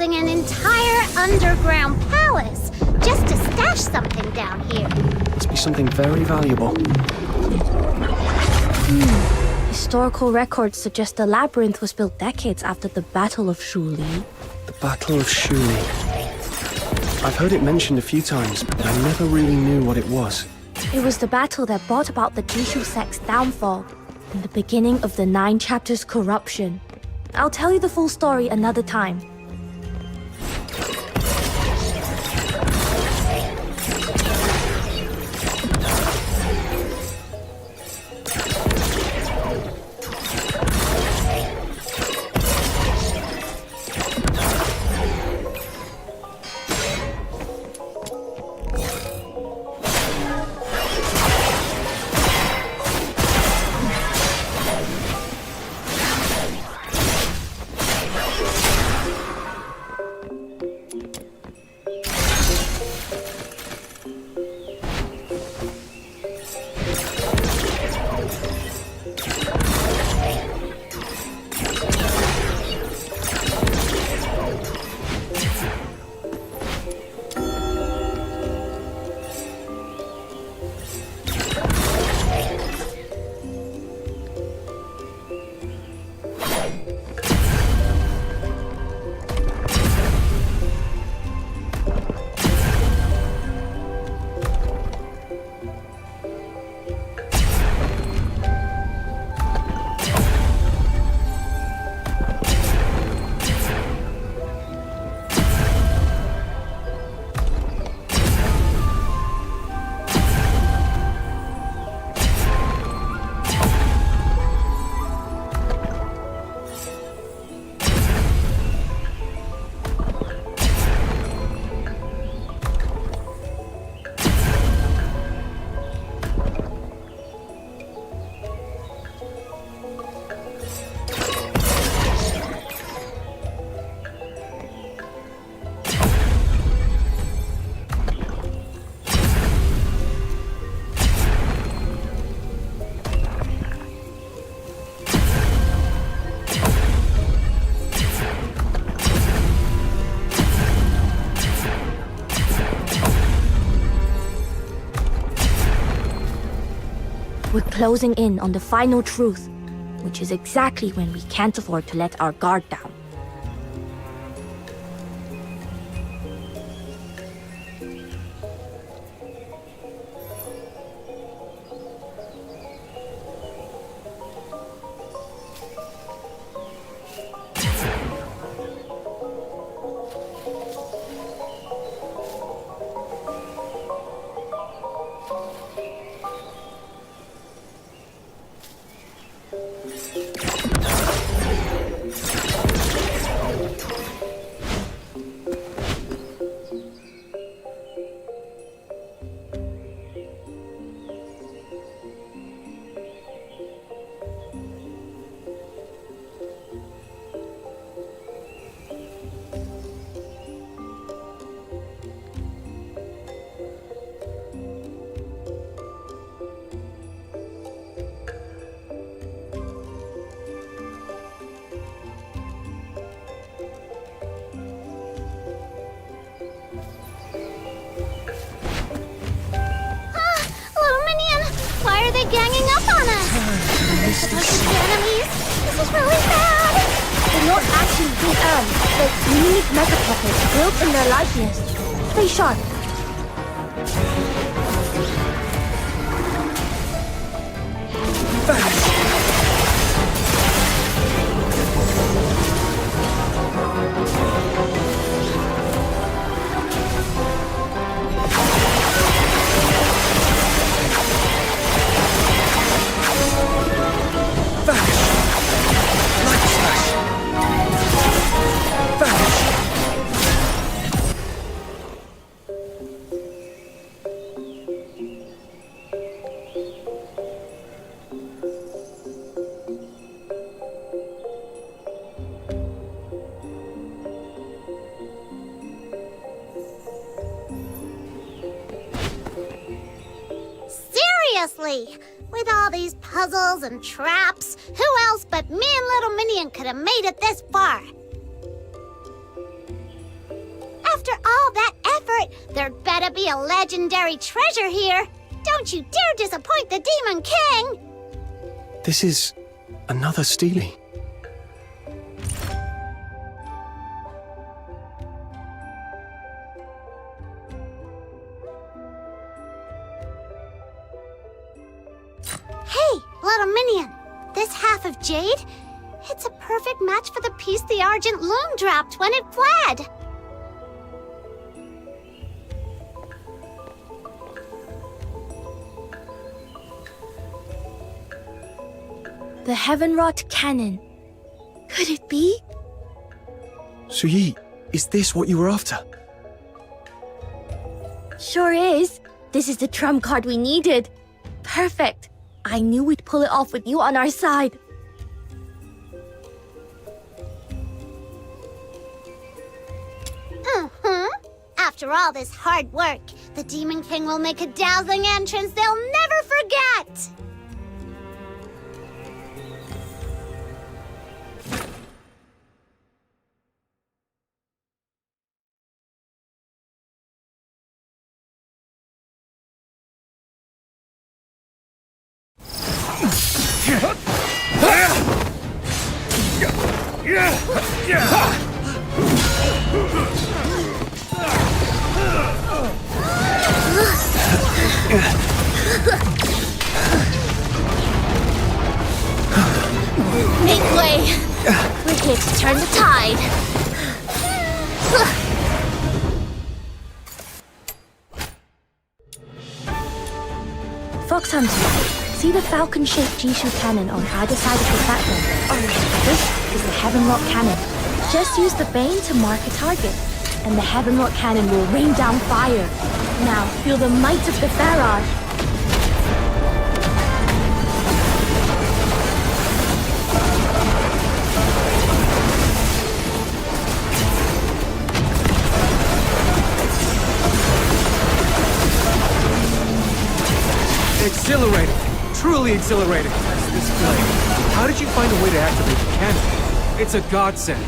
building an entire underground palace just to stash something down here. Must be something very valuable. Historical records suggest the labyrinth was built decades after the Battle of Shuli. The Battle of Shuli. I've heard it mentioned a few times, but I never really knew what it was. It was the battle that brought about the Jishu sect's downfall and the beginning of the 9 chapters corruption. I'll tell you the full story another time. We're closing in on the final truth, which is exactly when we can't afford to let our guard down. Ganging up on us! There's a bunch of enemies! This is really bad! They're not actually real but unique mega puppets built in their likeness. Stay sharp. Seriously! With all these puzzles and traps, who else but me and Little Minion could have made it this far? be a legendary treasure here. Don't you dare disappoint the Demon King! This is another Steely. Hey, little minion. This half of jade? It's a perfect match for the piece the Argent Loom dropped when it fled. The heaven-wrought cannon. Could it be? Suyi, is this what you were after? Sure is. This is the trump card we needed. Perfect. I knew we'd pull it off with you on our side. After all this hard work, the Demon King will make a dazzling entrance they'll never forget! Make way! We're here to turn the tide. Fox Hunter, see the falcon-shaped Jishu cannon on either side of the platform. This is the Heaven-Lock cannon. Just use the Bane to mark a target, and the Heaven-Lock cannon will rain down fire. Now, feel the might of the barrage. Exhilarating. Truly exhilarating. That's this flame. How did you find a way to activate the cannon? It's a godsend.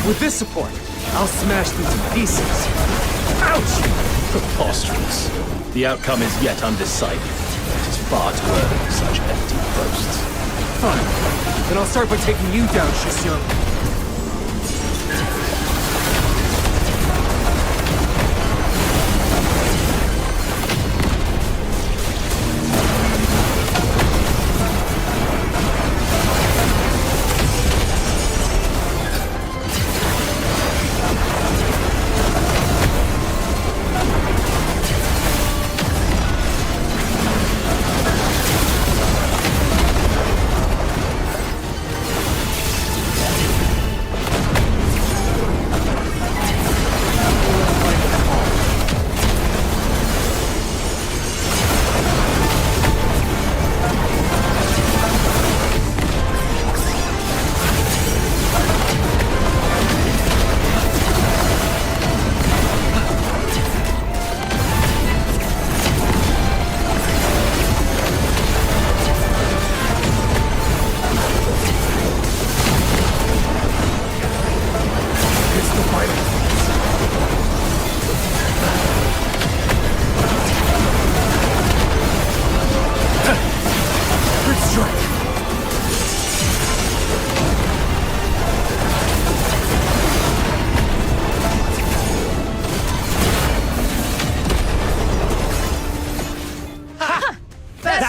With this support, I'll smash them to pieces. Ouch! Preposterous. The outcome is yet undecided. It is far too early for such empty boasts. Fine. Then I'll start by taking you down, Shisyo.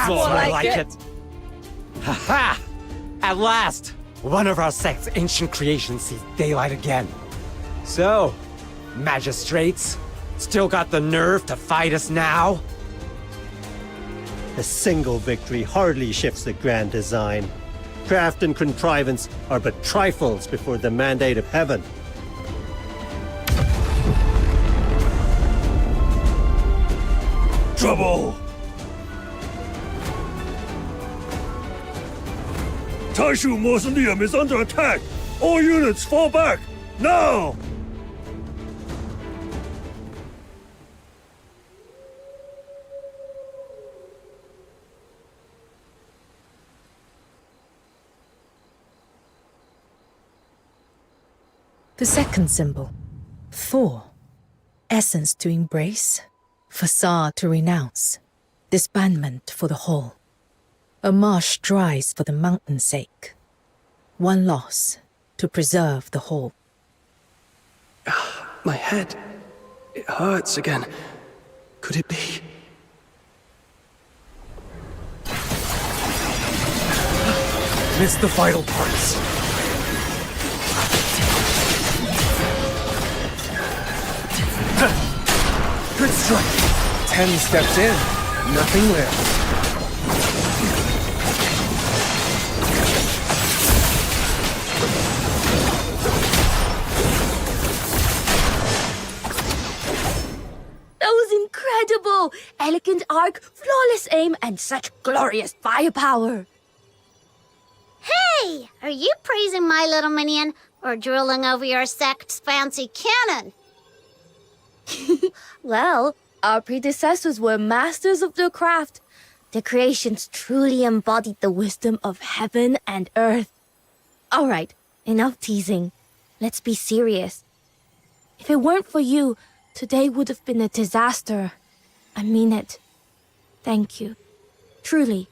More like it. Ha-ha! At last, one of our sect's ancient creations sees daylight again. So, magistrates, still got the nerve to fight us now? A single victory hardly shifts the grand design. Craft and contrivance are but trifles before the mandate of heaven. Trouble! Taishu Mausoleum is under attack! All units fall back! Now! The second symbol, Thor. Essence to embrace, Facade to renounce, disbandment for the whole. A marsh dries for the mountain's sake. One loss to preserve the whole. My head. It hurts again. Could it be? Missed the vital parts. Good strike. 10 steps in. Nothing left. That was incredible! Elegant arc, flawless aim, and such glorious firepower. Hey! Are you praising my little minion or drooling over your sect's fancy cannon? Well, our predecessors were masters of their craft. Their creations truly embodied the wisdom of heaven and earth. All right, enough teasing. Let's be serious. If it weren't for you, today would have been a disaster. I mean it. Thank you. Truly.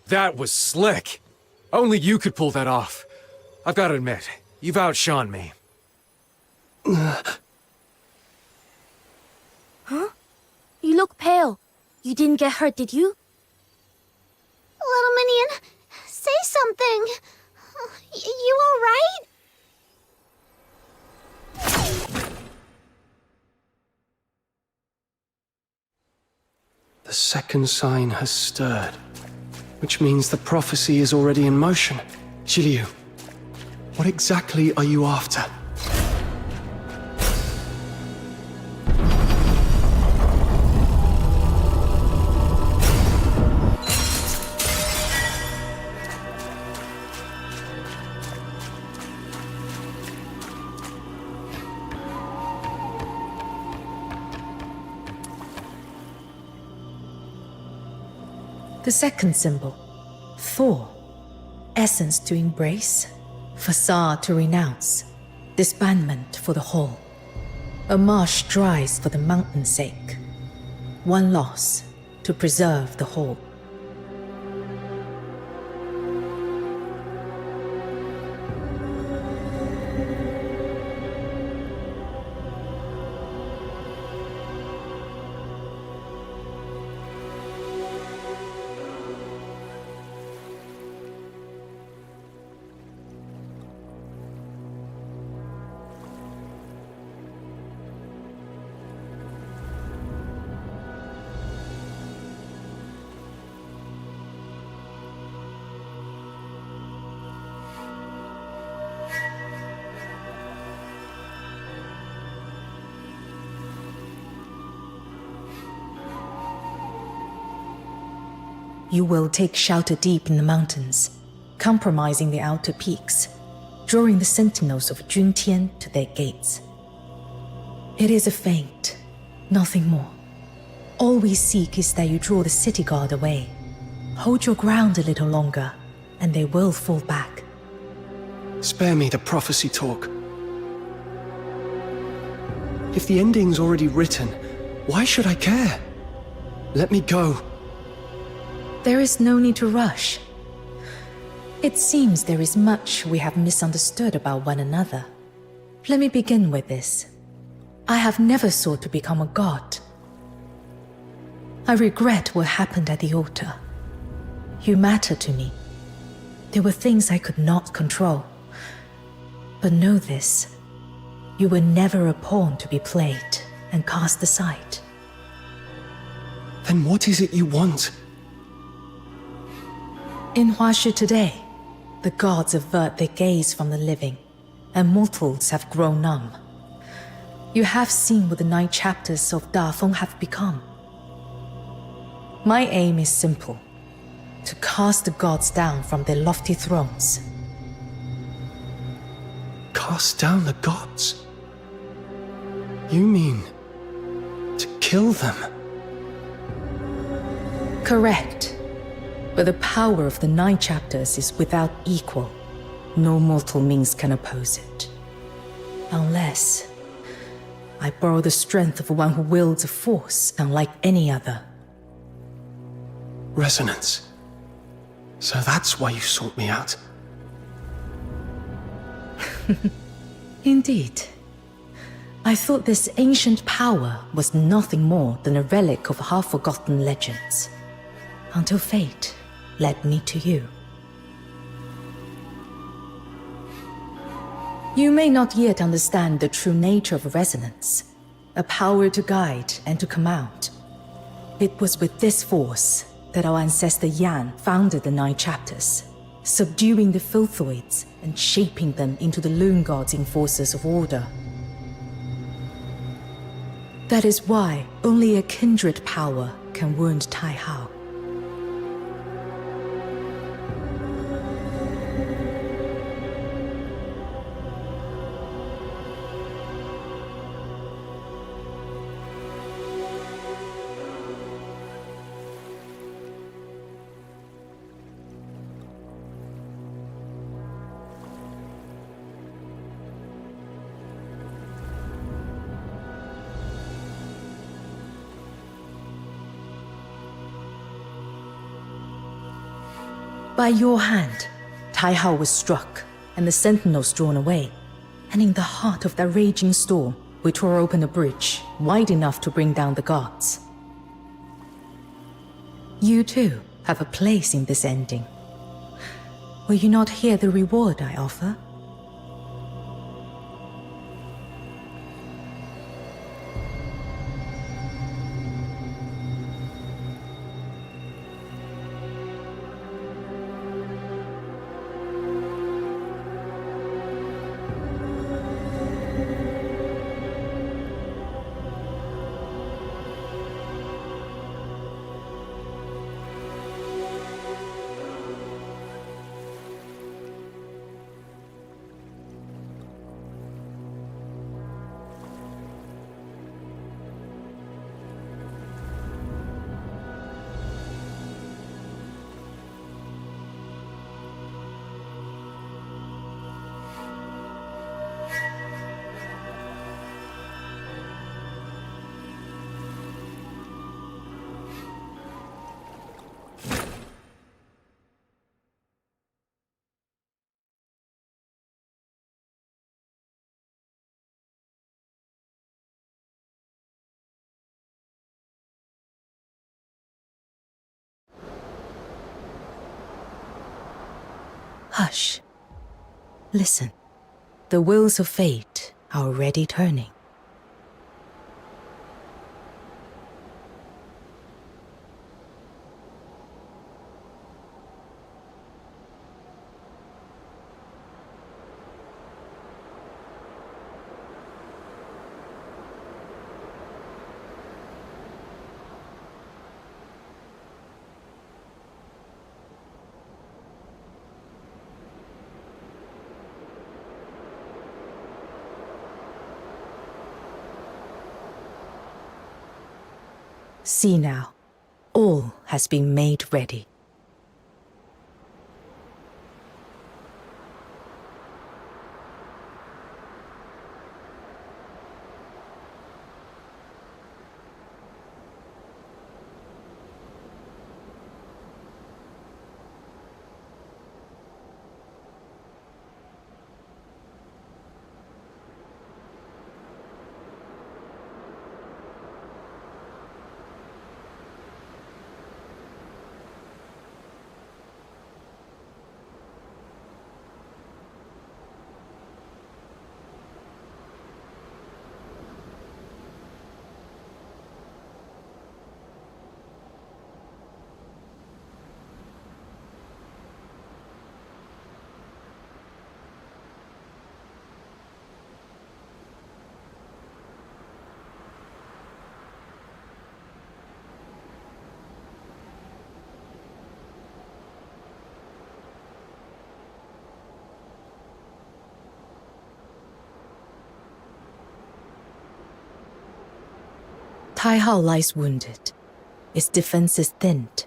That was slick. Only you could pull that off. I've got to admit, you've outshone me. Huh? You look pale. You didn't get hurt, did you? Little minion, say something. You all right? The second sign has stirred, which means the prophecy is already in motion. Shiryu, what exactly are you after? The second symbol, Thor. Essence to embrace, facade to renounce, disbandment for the whole. A marsh dries for the mountain's sake. One loss to preserve the whole. You will take shelter deep in the mountains, compromising the outer peaks, drawing the sentinels of Juntian to their gates. It is a feint, nothing more. All we seek is that you draw the city guard away. Hold your ground a little longer, and they will fall back. Spare me the prophecy talk. If the ending's already written, why should I care? Let me go. There is no need to rush. It seems there is much we have misunderstood about one another. Let me begin with this. I have never sought to become a god. I regret what happened at the altar. You matter to me. There were things I could not control. But know this. You were never a pawn to be played and cast aside. Then what is it you want? In Huashu today, the gods avert their gaze from the living, and mortals have grown numb. You have seen what the 9 chapters of Dafeng have become. My aim is simple: to cast the gods down from their lofty thrones. Cast down the gods? You mean to kill them? Correct. But the power of the 9 chapters is without equal. No mortal means can oppose it. Unless I borrow the strength of one who wields a force unlike any other. Resonance. So that's why you sought me out. Indeed. I thought this ancient power was nothing more than a relic of half-forgotten legends. Until fate led me to you. You may not yet understand the true nature of resonance, a power to guide and to command. It was with this force that our ancestor Yan founded the 9 chapters, subduing the Filthoids and shaping them into the Loon Gods enforcers of order. That is why only a kindred power can wound Tai Hao. By your hand, Tai Hao was struck, and the sentinels drawn away. And in the heart of that raging storm, we tore open a bridge, wide enough to bring down the gods. You too have a place in this ending. Will you not hear the reward I offer? Hush. Listen. The wheels of fate are already turning. See now, all has been made ready. Tai Hao lies wounded. Its defenses thinned.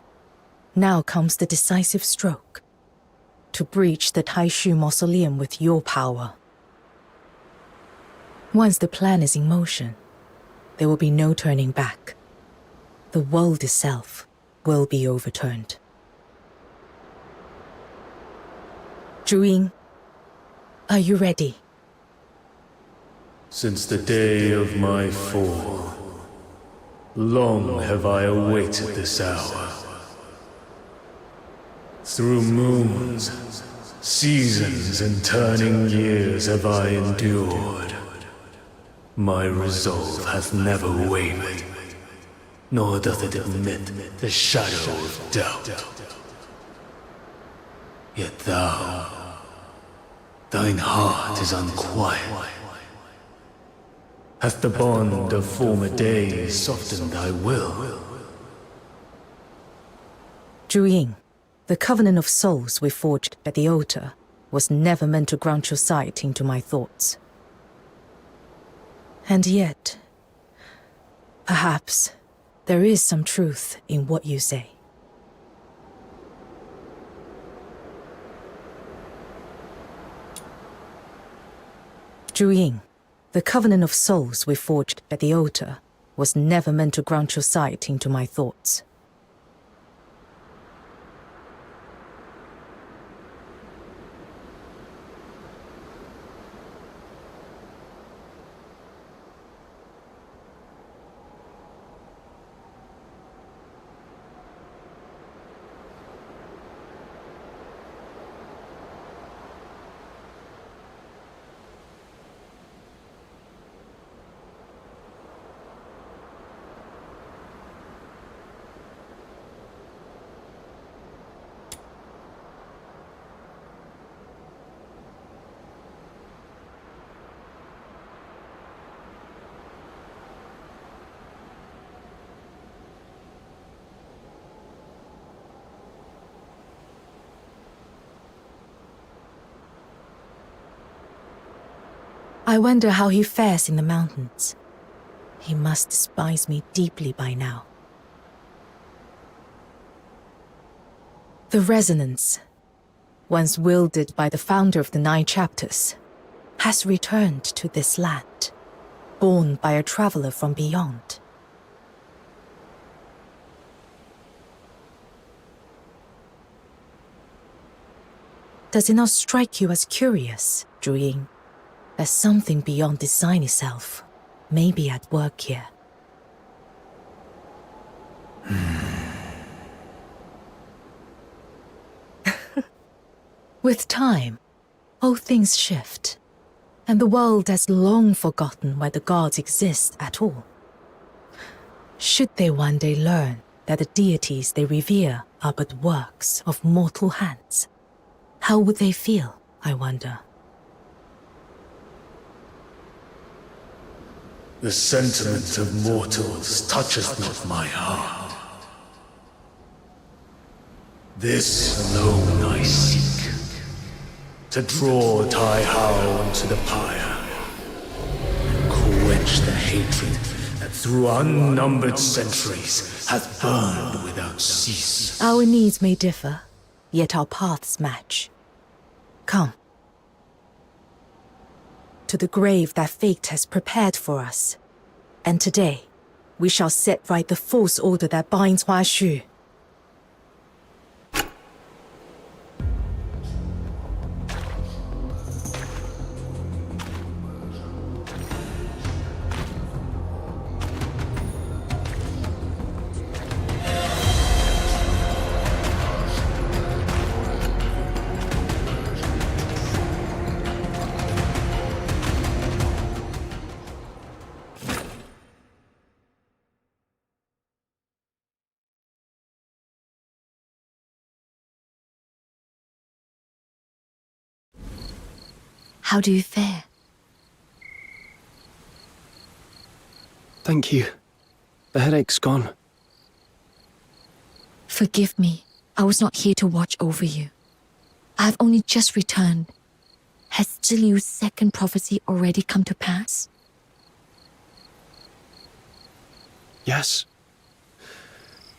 Now comes the decisive stroke. To breach the Taishu mausoleum with your power. Once the plan is in motion, there will be no turning back. The world itself will be overturned. Zhu, are you ready? Since the day of my fall, long have I awaited this hour. Through moons, seasons, and turning years have I endured. My resolve hath never wavered, nor doth it admit the shadow of doubt. Yet thine heart is unquiet. Hath the bond of former days softened thy will? Zhu, the covenant of souls we forged at the altar was never meant to grant your sight into my thoughts. And yet, perhaps, there is some truth in what you say. Zhu, the covenant of souls we forged at the altar was never meant to grant your sight into my thoughts. I wonder how he fares in the mountains. He must despise me deeply by now. The resonance, once wielded by the founder of the 9 chapters, has returned to this land, borne by a traveler from beyond. Does it not strike you as curious, Zhu, that something beyond design itself may be at work here? With time, all things shift, and the world has long forgotten why the gods exist at all. Should they one day learn that the deities they revere are but works of mortal hands, how would they feel, I wonder? The sentiment of mortals toucheth not my heart. This alone I seek, to draw Tai Hao into the pyre, and quench the hatred that through unnumbered centuries hath burned without cease. Our needs may differ, yet our paths match. Come. To the grave that fate has prepared for us. And today, we shall set right the false order that binds Hua Xu. How do you fare? Thank you. The headache's gone. Forgive me. I was not here to watch over you. I have only just returned. Has Zhiliu's second prophecy already come to pass? Yes.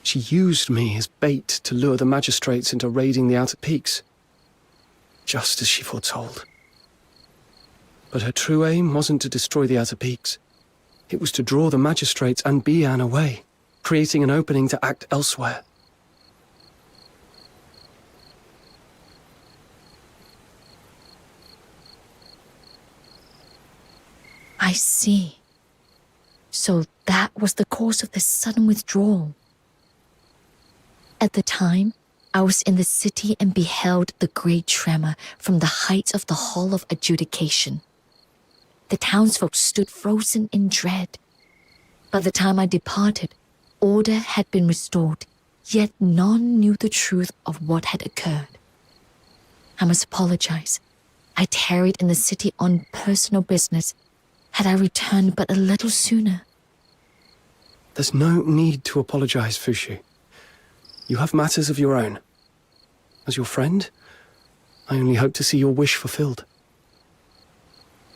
She used me as bait to lure the magistrates into raiding the Outer Peaks. Just as she foretold. But her true aim wasn't to destroy the Outer Peaks. It was to draw the magistrates and Bian away, creating an opening to act elsewhere. I see. So that was the cause of this sudden withdrawal. At the time, I was in the city and beheld the great tremor from the heights of the Hall of Adjudication. The townsfolk stood frozen in dread. By the time I departed, order had been restored, yet none knew the truth of what had occurred. I must apologize. I tarried in the city on personal business. Had I returned but a little sooner. There's no need to apologize, Fushi. You have matters of your own. As your friend, I only hope to see your wish fulfilled.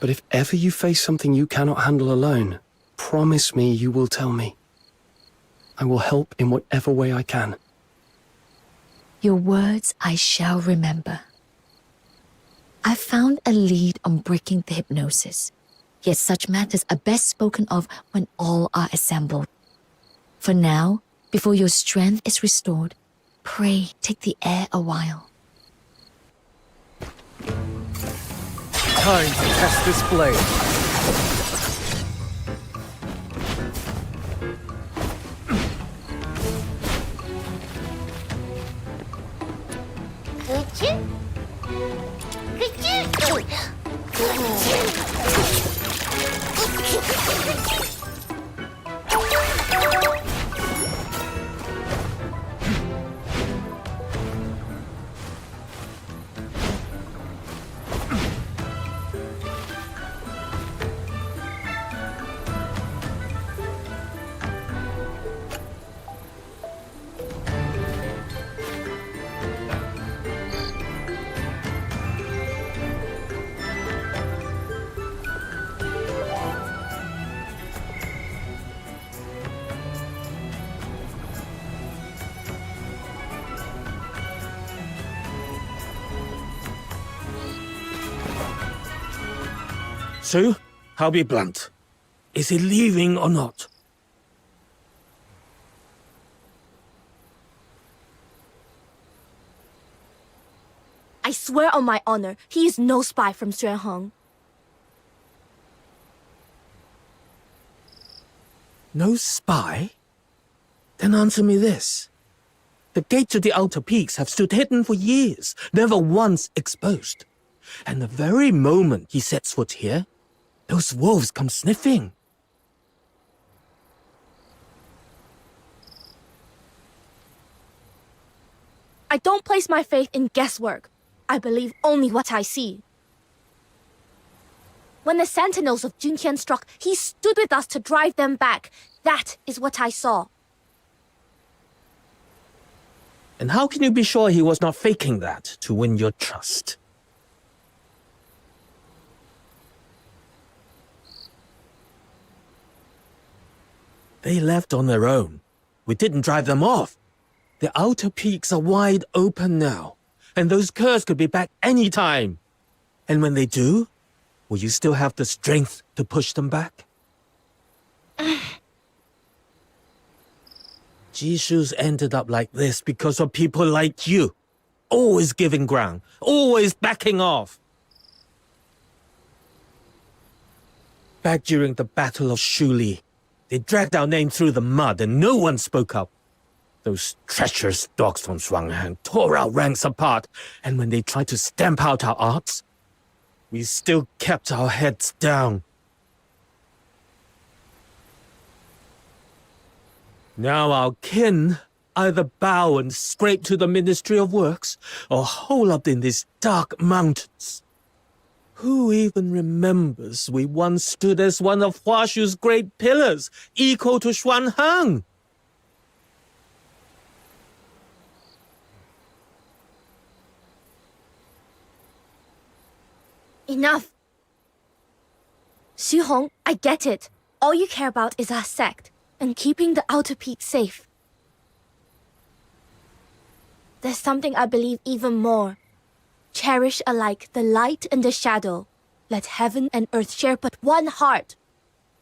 But if ever you face something you cannot handle alone, promise me you will tell me. I will help in whatever way I can. Your words I shall remember. I found a lead on breaking the hypnosis. Yet such matters are best spoken of when all are assembled. For now, before your strength is restored, pray take the air a while. Time to test this blade. So, I'll be blunt. Is he leaving or not? I swear on my honor, he is no spy from Xuanheng. No spy? Then answer me this. The gates to the outer peaks have stood hidden for years, never once exposed. And the very moment he sets foot here, those wolves come sniffing. I don't place my faith in guesswork. I believe only what I see. When the sentinels of Junqian struck, he stood with us to drive them back. That is what I saw. And how can you be sure he was not faking that to win your trust? They left on their own. We didn't drive them off. The outer peaks are wide open now, and those curs could be back any time. And when they do, will you still have the strength to push them back? Jishu's ended up like this because of people like you. Always giving ground, always backing off. Back during the Battle of Shuli, they dragged our name through the mud and no one spoke up. Those treacherous dogs from Shuanghan tore our ranks apart, and when they tried to stamp out our arts, we still kept our heads down. Now our kin either bow and scrape to the Ministry of Works, or hole up in these dark mountains. Who even remembers we once stood as one of Huashu's great pillars, equal to Xuanheng? Enough. Xu Hong, I get it. All you care about is our sect and keeping the outer peak safe. There's something I believe even more. Cherish alike the light and the shadow. Let heaven and earth share but one heart.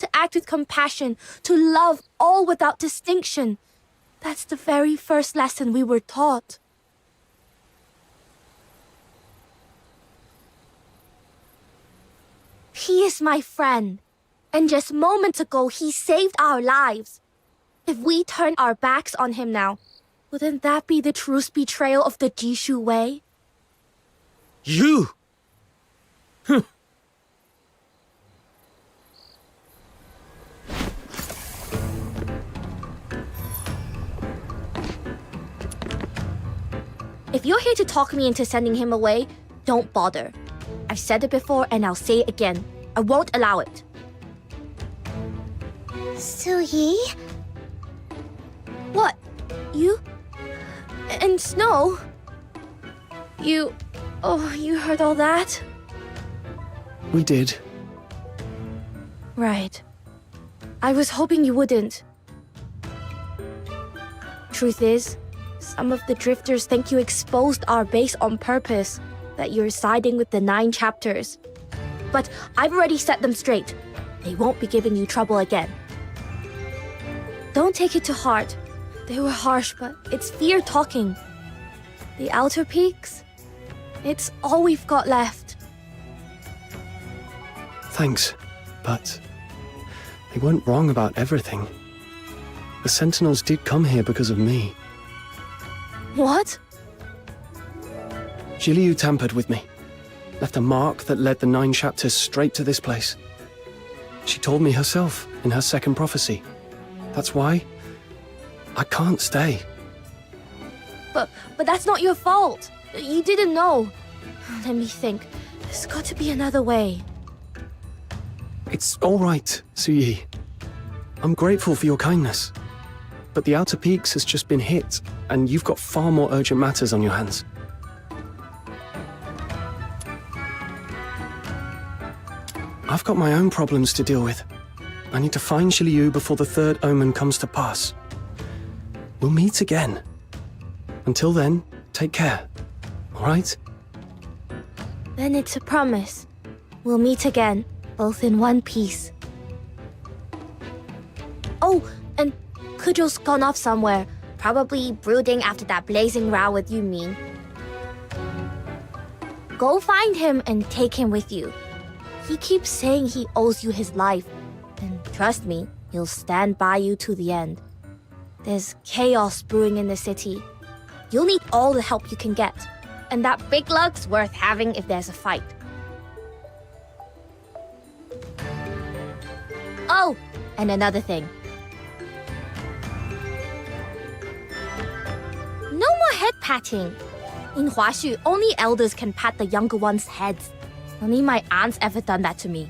to act with compassion, to love all without distinction. That's the very first lesson we were taught. He is my friend, and just moments ago he saved our lives. If we turn our backs on him now, wouldn't that be the truest betrayal of the Jishu way? You! If you're here to talk me into sending him away, don't bother. I've said it before and I'll say it again. I won't allow it. Su-yi? What? You? And Snow? You... Oh, you heard all that? We did. Right. I was hoping you wouldn't. Truth is, some of the drifters think you exposed our base on purpose, that you're siding with the 9 chapters. But I've already set them straight. They won't be giving you trouble again. Don't take it to heart. They were harsh, but it's fear talking. The outer peaks? It's all we've got left. Thanks, but they weren't wrong about everything. The Sentinels did come here because of me. What? Jiliu tampered with me. Left a mark that led the 9 chapters straight to this place. She told me herself in her second prophecy. That's why I can't stay. But that's not your fault. You didn't know. Let me think. There's got to be another way. It's all right, Su-yi. I'm grateful for your kindness. But the Outer Peaks has just been hit, and you've got far more urgent matters on your hands. I've got my own problems to deal with. I need to find Shiliu before the third omen comes to pass. We'll meet again. Until then, take care. All right? Then it's a promise. We'll meet again, both in one piece. Oh, and Kujo's gone off somewhere, probably brooding after that blazing row with Yu Min. Go find him and take him with you. He keeps saying he owes you his life, and trust me, he'll stand by you to the end. There's chaos brewing in the city. You'll need all the help you can get, and that big lug's worth having if there's a fight. Oh, and another thing. No more head patting. In Huaxu, only elders can pat the younger ones' heads. Only my aunt's ever done that to me.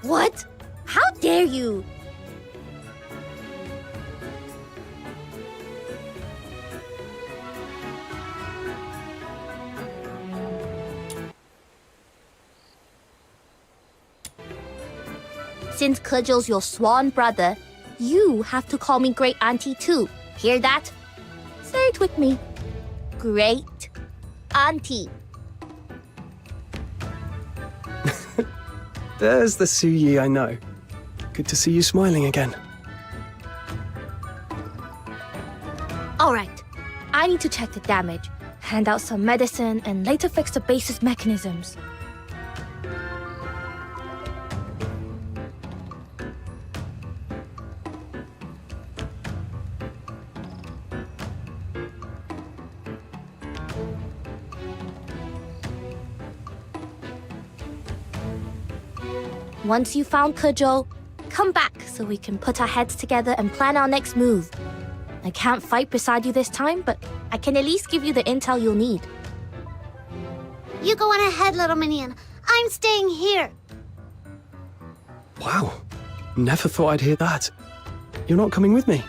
What? How dare you? Since Kejo's your swan brother, you have to call me Great Auntie too. Hear that? Say it with me. Great Auntie. There's the Su-yi I know. Good to see you smiling again. All right. I need to check the damage, hand out some medicine, and later fix the base's mechanisms. Once you found Kejo, come back so we can put our heads together and plan our next move. I can't fight beside you this time, but I can at least give you the intel you'll need. You go on ahead, little minion. I'm staying here. Wow. Never thought I'd hear that. You're not coming with me?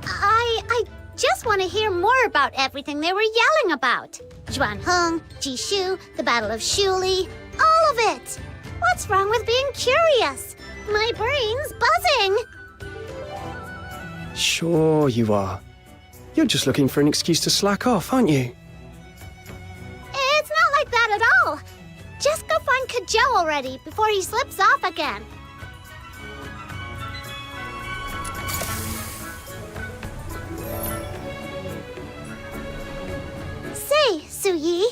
I just want to hear more about everything they were yelling about. Zhuanheng, Jishu, the Battle of Shuli, all of it. What's wrong with being curious? My brain's buzzing. Sure you are. You're just looking for an excuse to slack off, aren't you? It's not like that at all. Just go find Kajou already before he slips off again. Say, Suyi,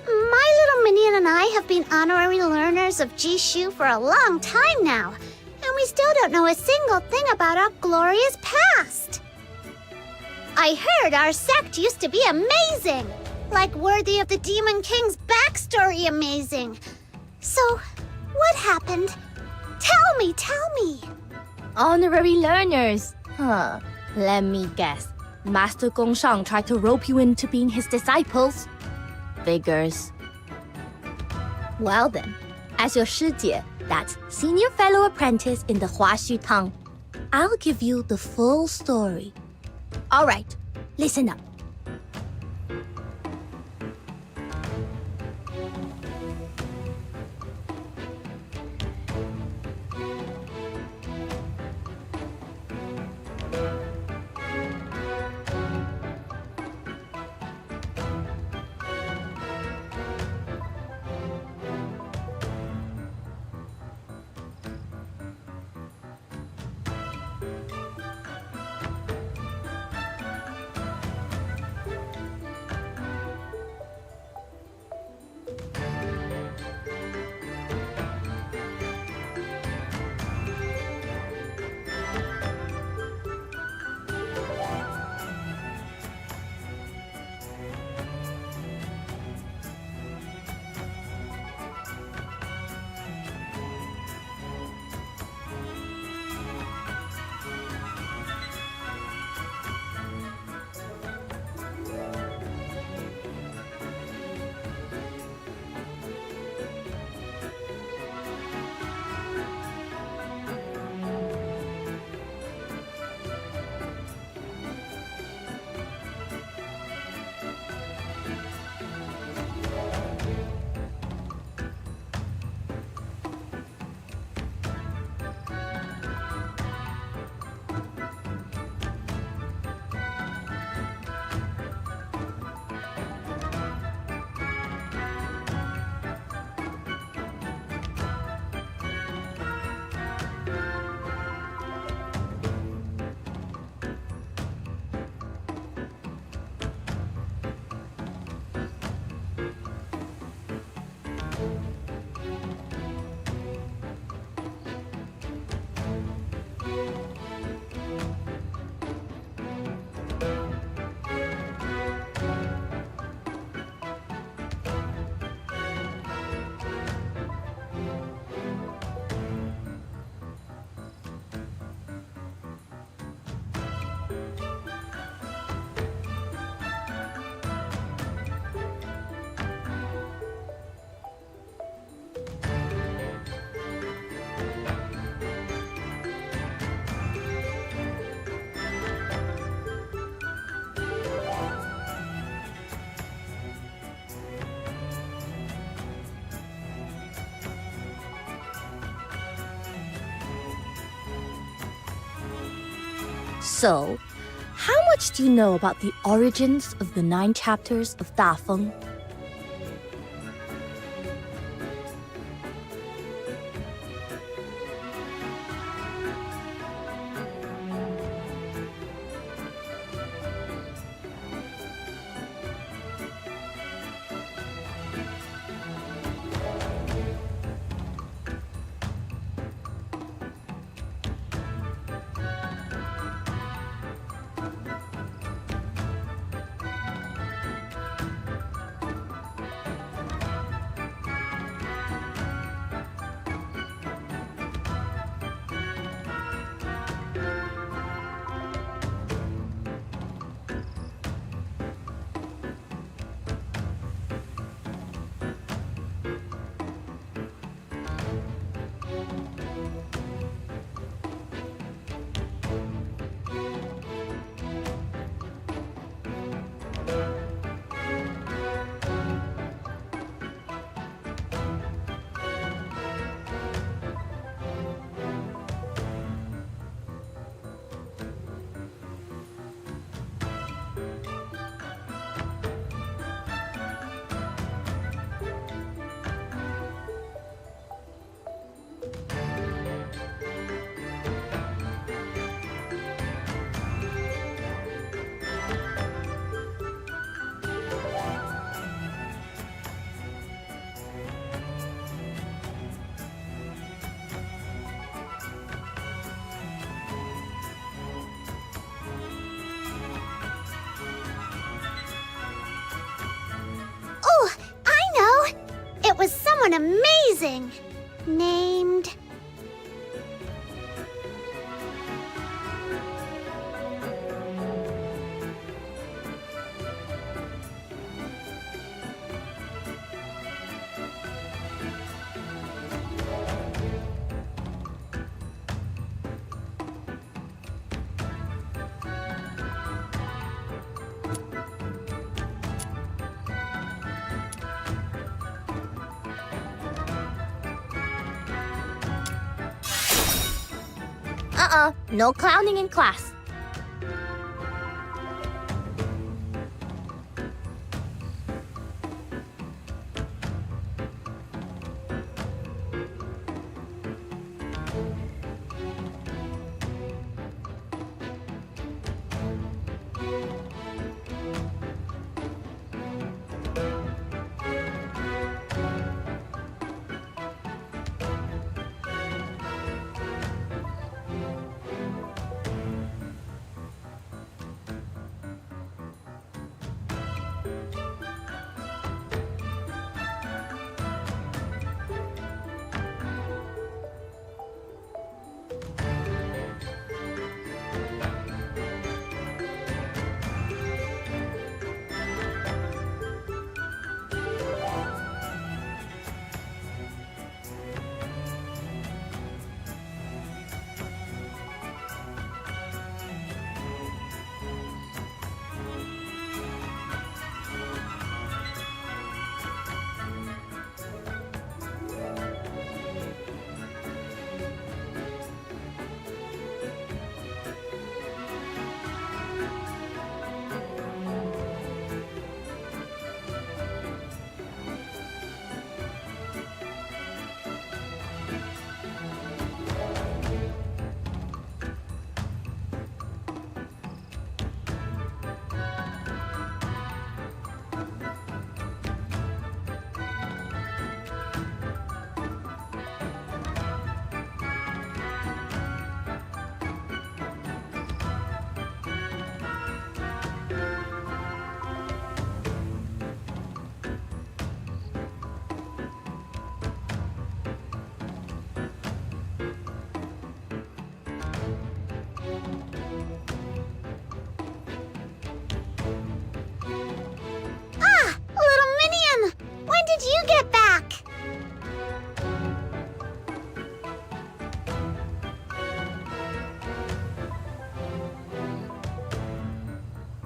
my little minion and I have been honorary learners of Jishu for a long time now, and we still don't know a single thing about our glorious past. I heard our sect used to be amazing, like worthy of the Demon King's backstory amazing. So, what happened? Tell me. Honorary learners. Huh. Let me guess. Master Gongshang tried to rope you into being his disciples? Figures. Well then, as your 师姐, that's senior fellow apprentice in the Huaxu tongue, I'll give you the full story. Alright, listen up. So, how much do you know about the origins of the 9 chapters of Da Feng? someone amazing! Named... No clowning in class.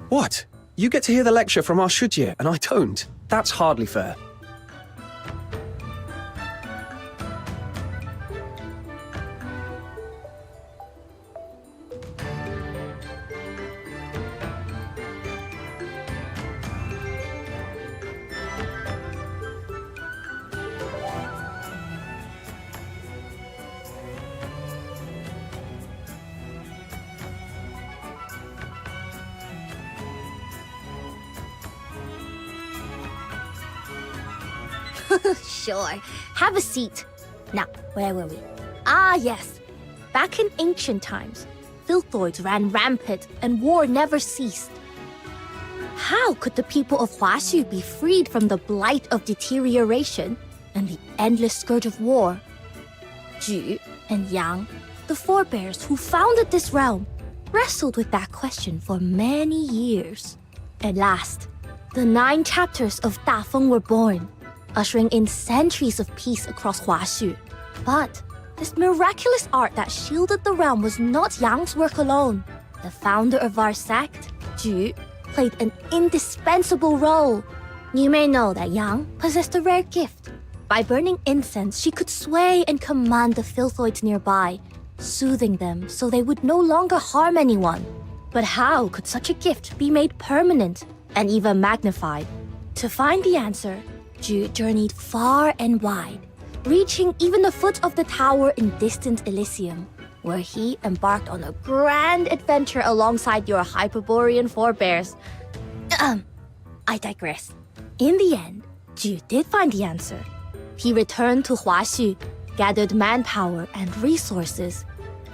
What? You get to hear the lecture from our Shujie, and I don't. That's hardly fair. Sure. Have a seat. Now, where were we? Ah, yes. Back in ancient times, filthoids ran rampant and war never ceased. How could the people of Huaxu be freed from the blight of deterioration and the endless scourge of war? Ju and Yang, the forebears who founded this realm, wrestled with that question for many years. At last, the 9 chapters of Dafeng were born, ushering in centuries of peace across Huaxu. But this miraculous art that shielded the realm was not Yang's work alone. The founder of our sect, Ju, played an indispensable role. You may know that Yang possessed a rare gift. By burning incense, she could sway and command the filthoids nearby, soothing them so they would no longer harm anyone. But how could such a gift be made permanent and even magnified? To find the answer, Ju journeyed far and wide, reaching even the foot of the tower in distant Elysium, where he embarked on a grand adventure alongside your Hyperborean forebears. I digress. In the end, Ju did find the answer. He returned to Huaxu, gathered manpower and resources,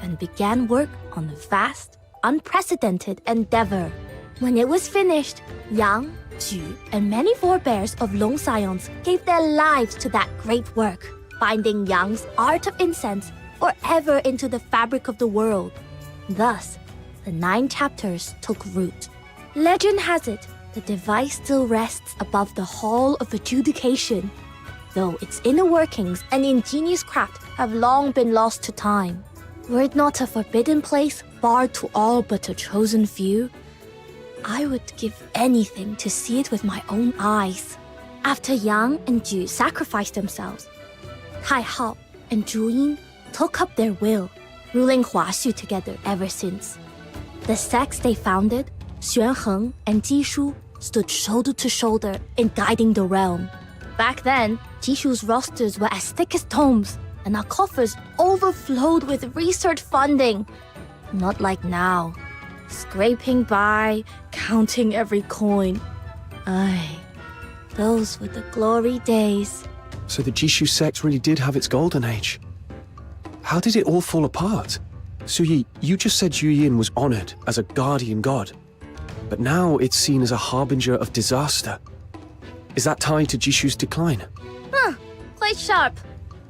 and began work on a vast, unprecedented endeavor. When it was finished, Yang, Ju, and many forebears of Long Scions gave their lives to that great work, binding Yang's art of incense forever into the fabric of the world. Thus, the 9 chapters took root. Legend has it, the device still rests above the Hall of Adjudication, though its inner workings and ingenious craft have long been lost to time. Were it not a forbidden place barred to all but a chosen few, I would give anything to see it with my own eyes. After Yang and Ju sacrificed themselves, Tai Hao and Zhu Yin took up their will, ruling Huaxu together ever since. The sects they founded, Xuan Heng and Jishu, stood shoulder to shoulder in guiding the realm. Back then, Jishu's rosters were as thick as tomes, and our coffers overflowed with research funding. Not like now, scraping by, counting every coin. Aye, those were the glory days. So the Jishu sect really did have its golden age. How did it all fall apart? Suyi, you just said Yu Yin was honored as a guardian god, but now it's seen as a harbinger of disaster. Is that tied to Jishu's decline? Quite sharp.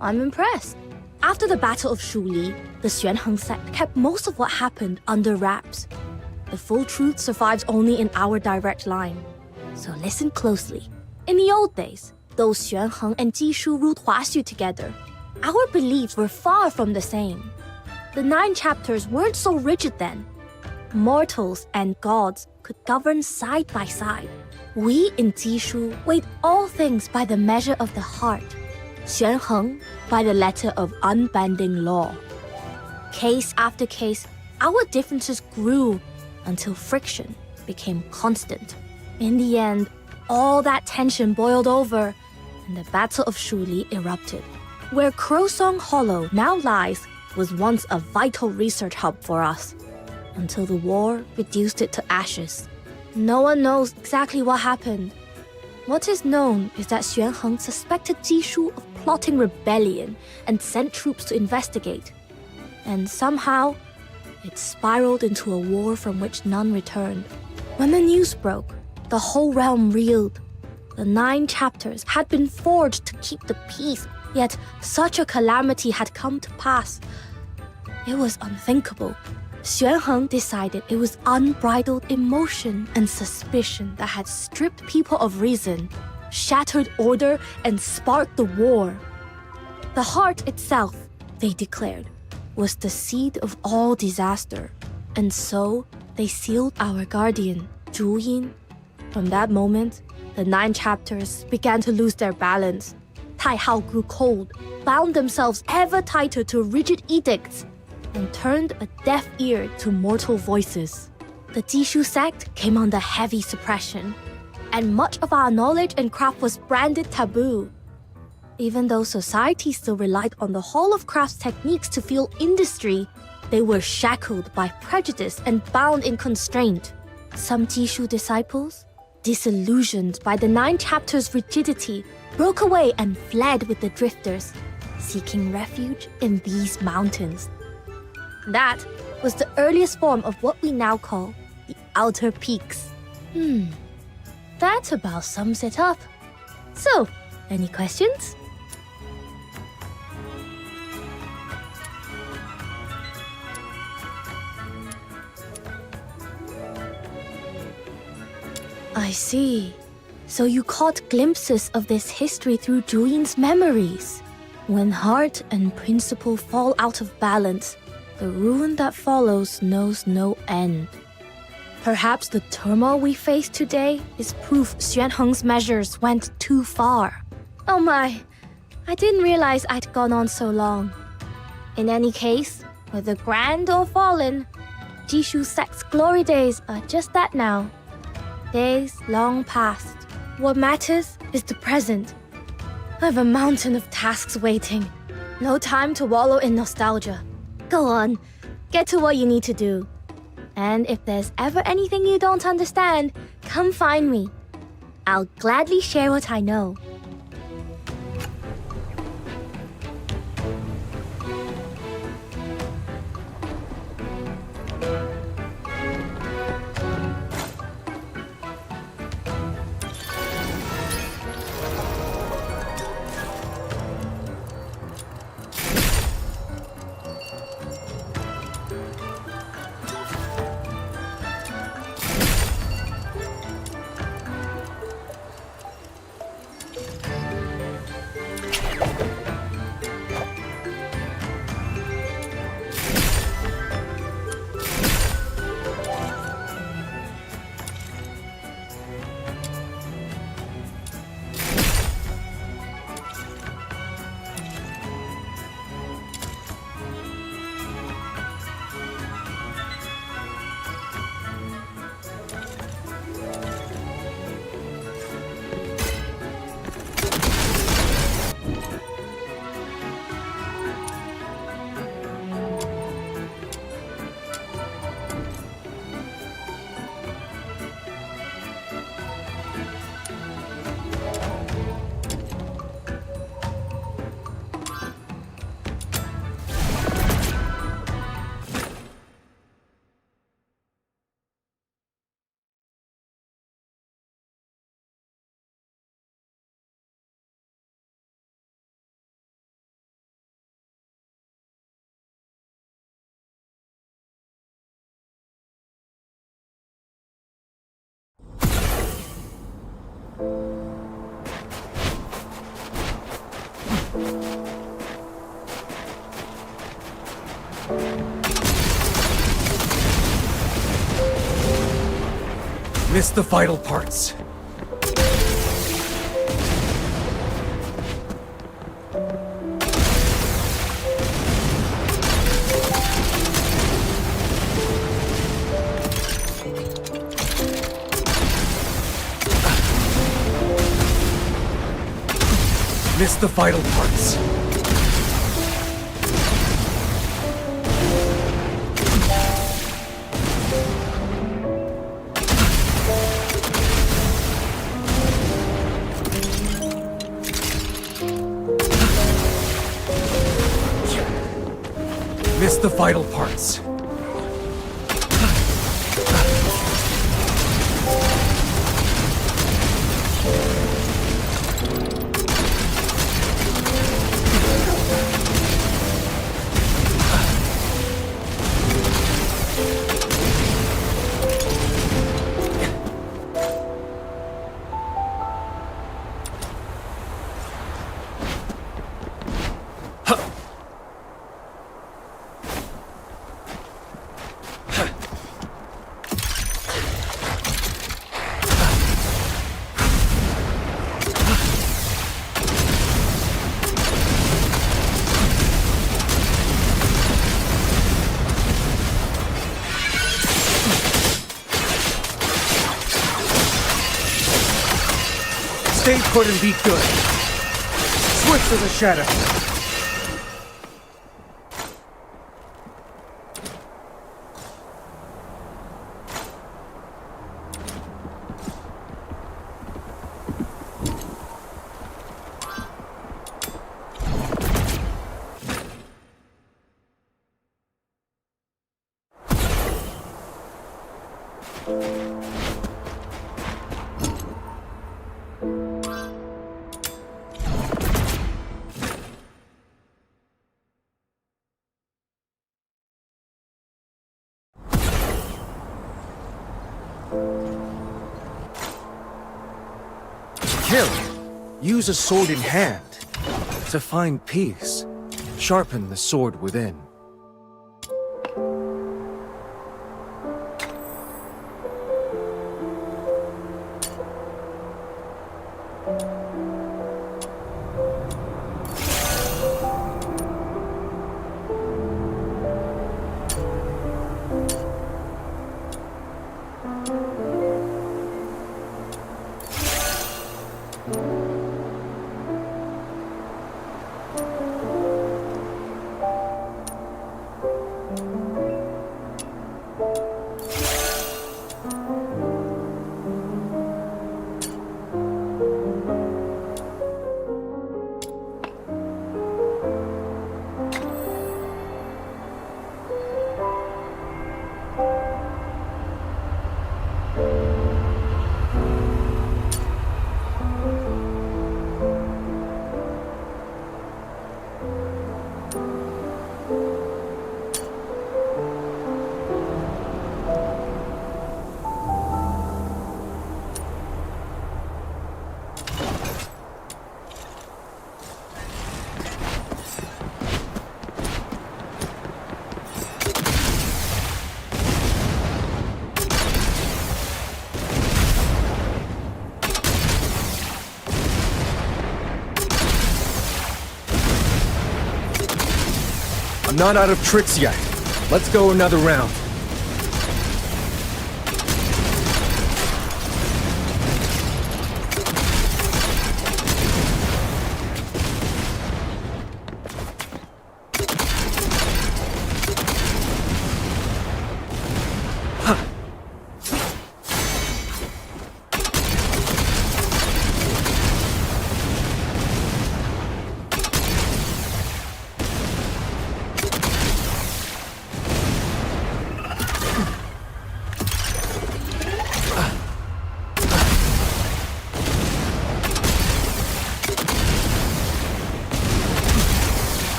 I'm impressed. After the Battle of Shuli, the Xuanheng sect kept most of what happened under wraps. The full truth survives only in our direct line. So listen closely. In the old days, though Xuanheng and Jishu ruled Huaxu together, our beliefs were far from the same. The 9 chapters weren't so rigid then. Mortals and gods could govern side by side. We in Jishu weighed all things by the measure of the heart, Xuanheng by the letter of unbending law. Case after case, our differences grew until friction became constant. In the end, all that tension boiled over, and the Battle of Shuli erupted. Where Crowsong Hollow now lies was once a vital research hub for us, until the war reduced it to ashes. No one knows exactly what happened. What is known is that Xuanheng suspected Jishu of plotting rebellion and sent troops to investigate. And somehow, it spiraled into a war from which none returned. When the news broke, the whole realm reeled. The 9 chapters had been forged to keep the peace, yet such a calamity had come to pass. It was unthinkable. Xuanheng decided it was unbridled emotion and suspicion that had stripped people of reason, shattered order, and sparked the war. The heart itself, they declared, was the seed of all disaster. And so, they sealed our guardian, Zhu Yin. From that moment, the 9 chapters began to lose their balance. Tai Hao grew cold, bound themselves ever tighter to rigid edicts, and turned a deaf ear to mortal voices. The Jishu sect came under heavy suppression, and much of our knowledge and craft was branded taboo. Even though society still relied on the Hall of Crafts techniques to fuel industry, they were shackled by prejudice and bound in constraint. Some Jishu disciples, disillusioned by the 9 chapters' rigidity, broke away and fled with the drifters, seeking refuge in these mountains. That was the earliest form of what we now call the Outer Peaks. That about sums it up. So, any questions? I see. So you caught glimpses of this history through Zhu Yin's memories. When heart and principle fall out of balance, the ruin that follows knows no end. Perhaps the turmoil we face today is proof Xuanheng's measures went too far. Oh my, I didn't realize I'd gone on so long. In any case, whether grand or fallen, Jishu sect's glory days are just that now. Days long past. What matters is the present. I have a mountain of tasks waiting. No time to wallow in nostalgia. Go on, get to what you need to do. And if there's ever anything you don't understand, come find me. I'll gladly share what I know. Missed the vital parts. Missed the vital parts. Missed the vital parts. Stay put and be good. Swift as a shadow. Kill. Use a sword in hand. To find peace, sharpen the sword within. I'm not out of tricks yet. Let's go another round.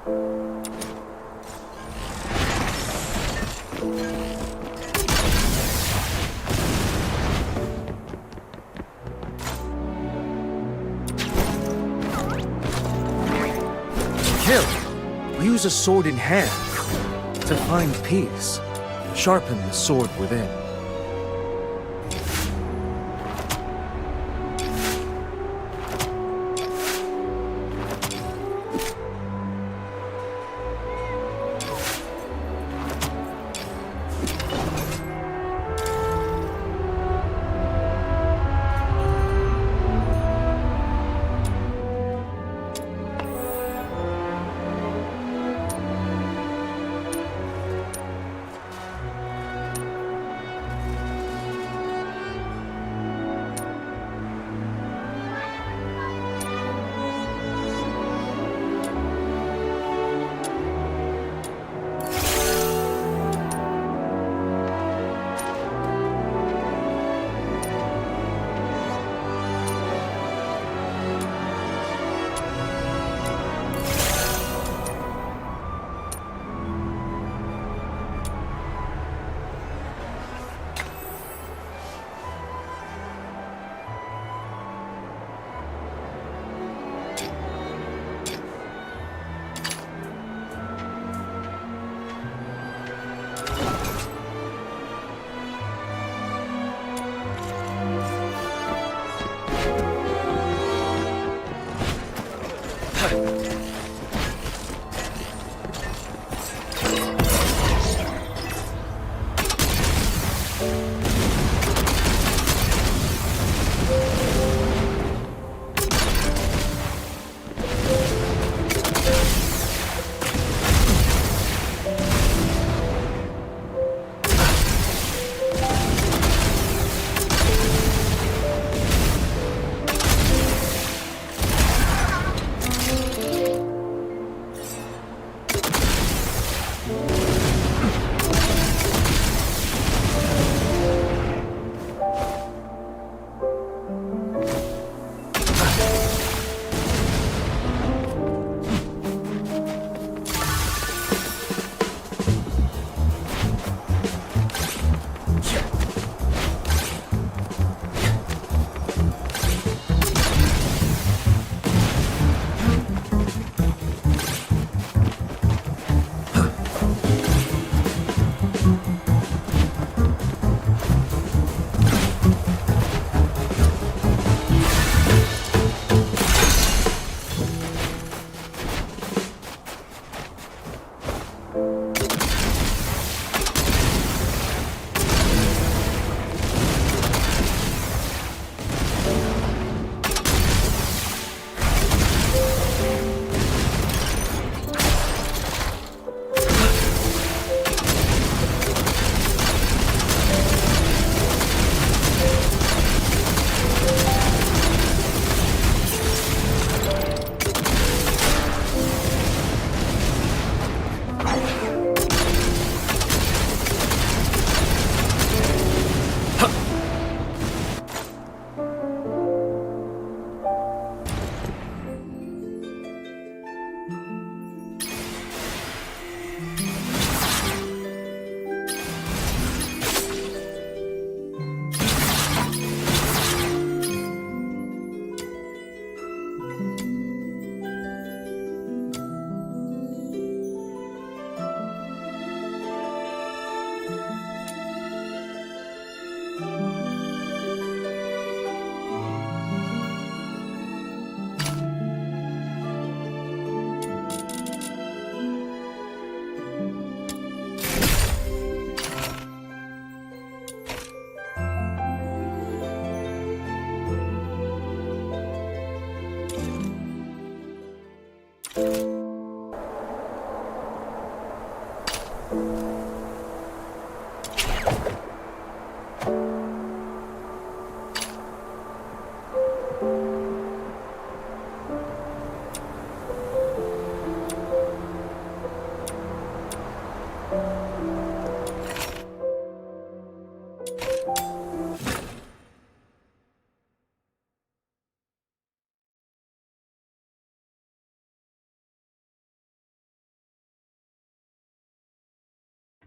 Kill. Use a sword in hand to find peace. Sharpen the sword within.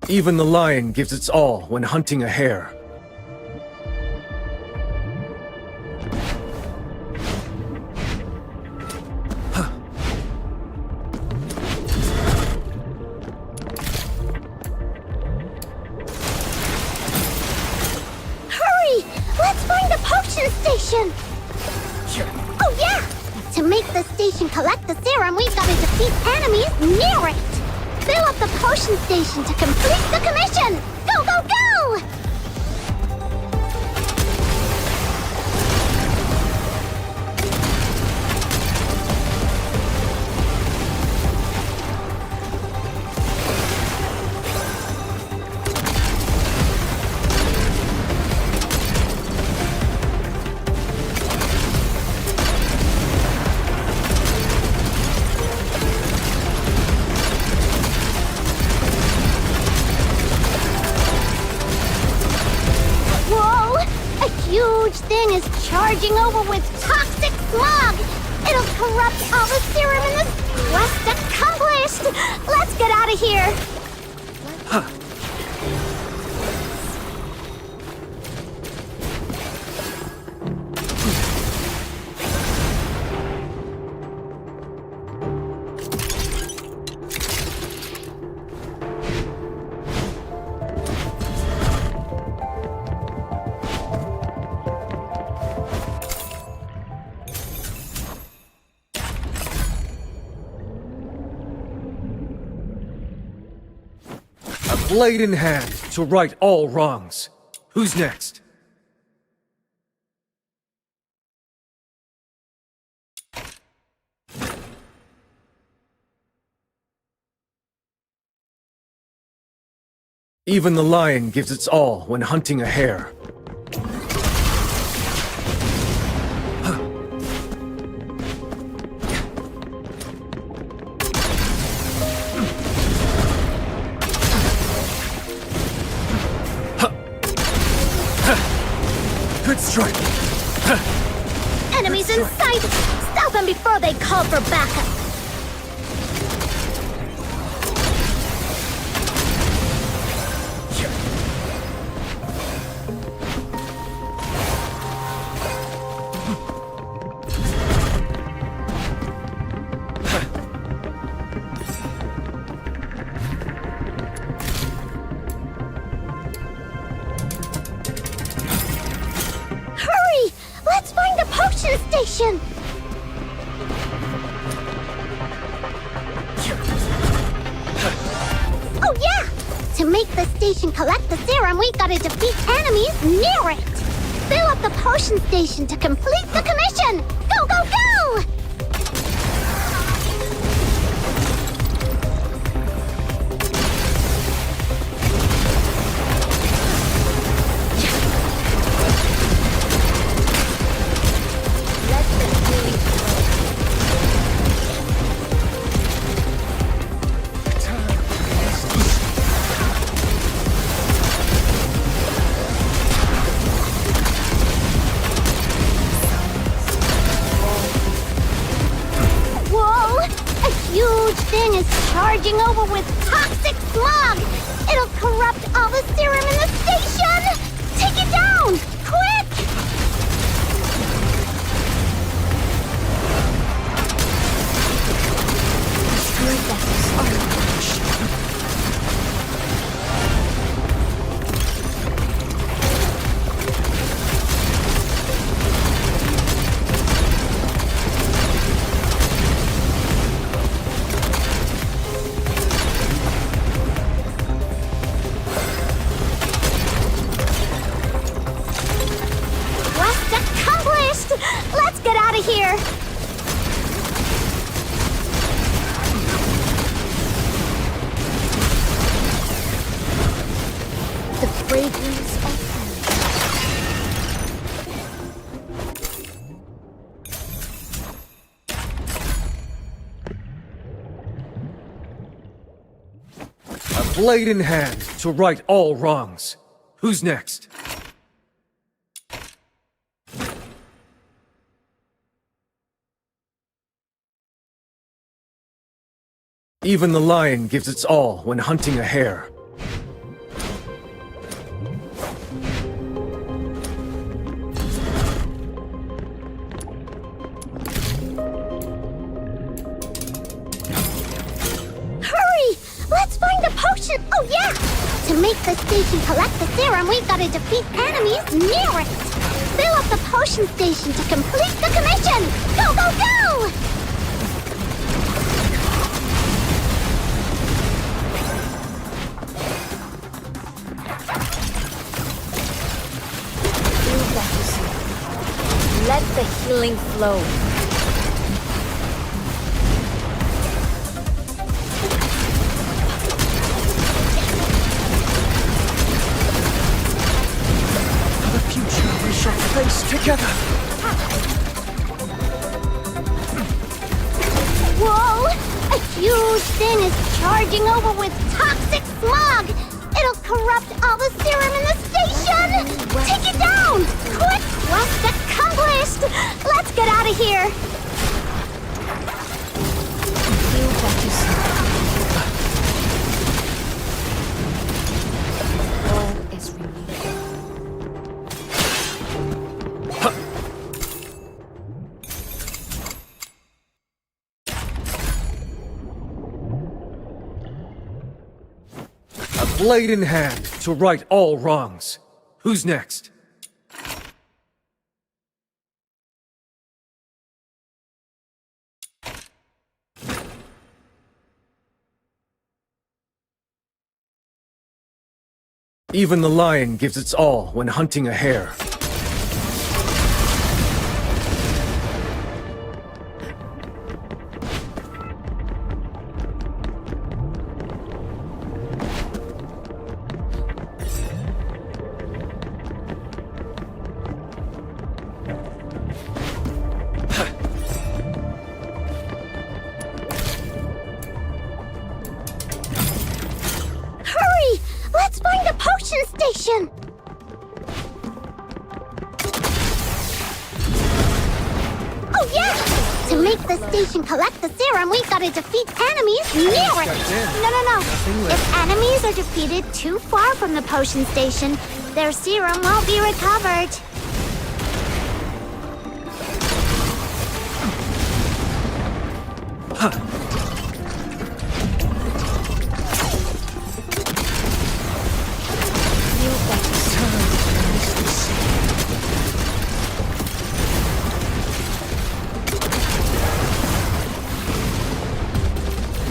Even the lion gives its all when hunting a hare. Hurry! Let's find the potion station! Oh yeah! To make the station collect the serum, we've got to defeat enemies near it! Fill up the potion station to complete the commission! Go, go, go! Whoa! A huge thing is charging over with toxic smog! It'll corrupt all the serum in this quest accomplished! Let's get out of here! A blade in hand to right all wrongs. Who's next? Even the lion gives its all when hunting a hare. Good strike! Enemies in sight! Stop them before they call for backup! Hurry! Let's find the potion station! Oh yeah! To make the station collect the serum, we've got to defeat enemies near it! Fill up the potion station to complete the commission! Go, go, go! Whoa! A huge thing is charging over with toxic smog! It'll corrupt all the serum in the station! Take it down! Quick! Quest accomplished! Let's get out of here! The fragrance of A blade in hand to right all wrongs. Who's next? Even the lion gives its all when hunting a hare. let's find the potion! Oh yeah! To make the station collect the serum, we've got to defeat enemies near it! Fill up the potion station to complete the commission! Go, go, go! Let the healing flow. The future we shall face together. Whoa! A huge thing is charging over with toxic smog! It'll corrupt all the serum in the station! Take it down! Quick! Quest accomplished! Let's get out of here! All is renewed. A blade in hand to right all wrongs. Who's next? Even the lion gives its all when hunting a hare. Hurry! Let's find the potion station! Oh yeah! To make the station collect the serum, we've got to defeat enemies near it! No. If enemies are defeated too far from the potion station, their serum won't be recovered.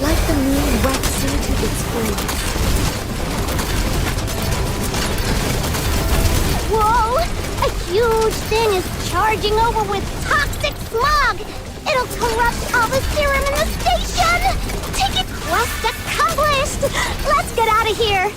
Like the moon waxing to its blaze. Whoa! A huge thing is charging over with toxic smog! It'll corrupt all the serum in the station! Take it! Quest accomplished! Let's get out of here!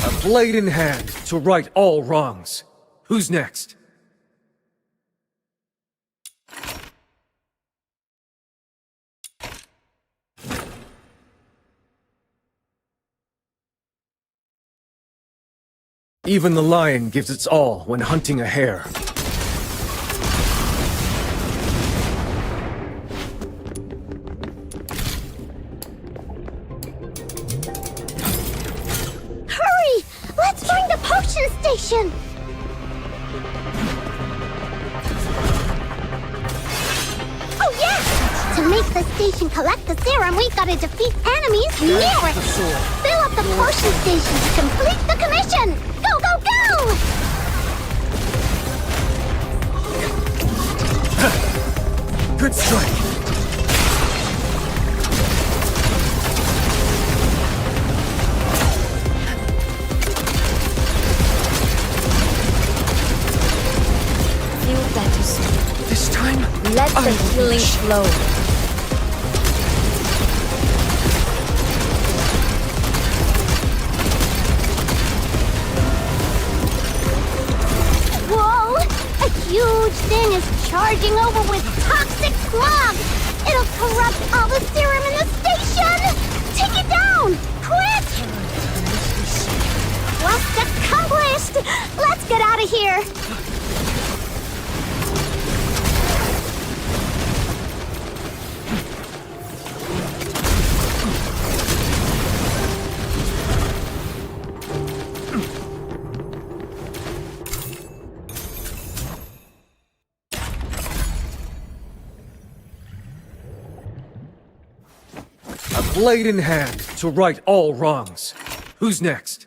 A blade in hand to right all wrongs. Who's next? Even the lion gives its all when hunting a hare. Hurry! Let's find the potion station! Oh yeah! To make the station collect the serum, we've got to defeat enemies near it! Fill up the potion station to complete the commission! Go, go, go! Good strike. Feel better soon. This time, Let the healing flow. Whoa! A huge thing is charging over with toxic smog! It'll corrupt all the serum in the station! Take it down! Quick! Quest here! A blade in hand to right all wrongs. Who's next?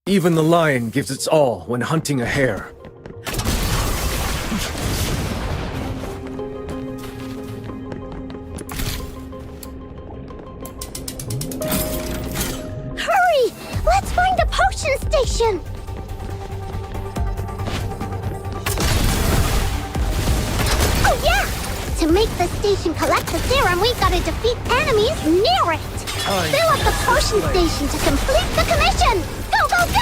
Even the lion gives its all when hunting a hare. Hurry! Let's find the potion station! Oh yeah! To make the station collect the serum, we gotta defeat enemies near it! Fill up the potion station to complete the commission! Go, go, go!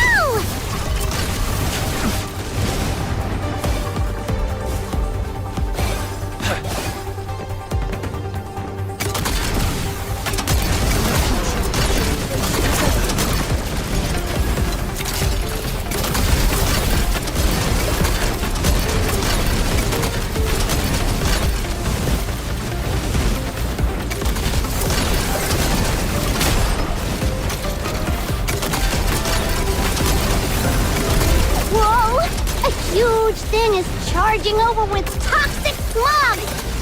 Whoa! A huge thing is charging over with toxic smog!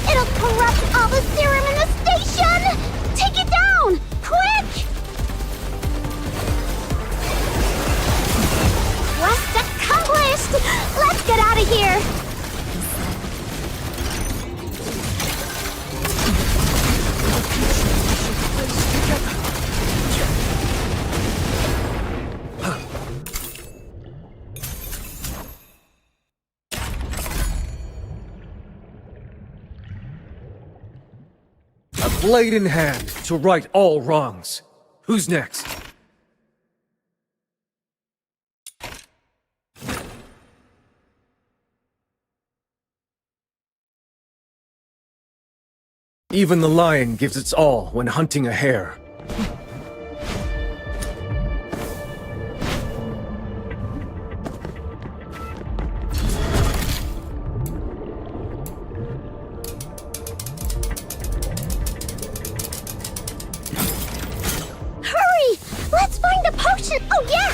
It'll corrupt all the serum in the station! Take it down! Quick! Quest accomplished! Let's get out of here! A blade in hand to right all wrongs. Who's next? Even the lion gives its all when hunting a hare. Hurry! Let's find the potion! Oh yeah!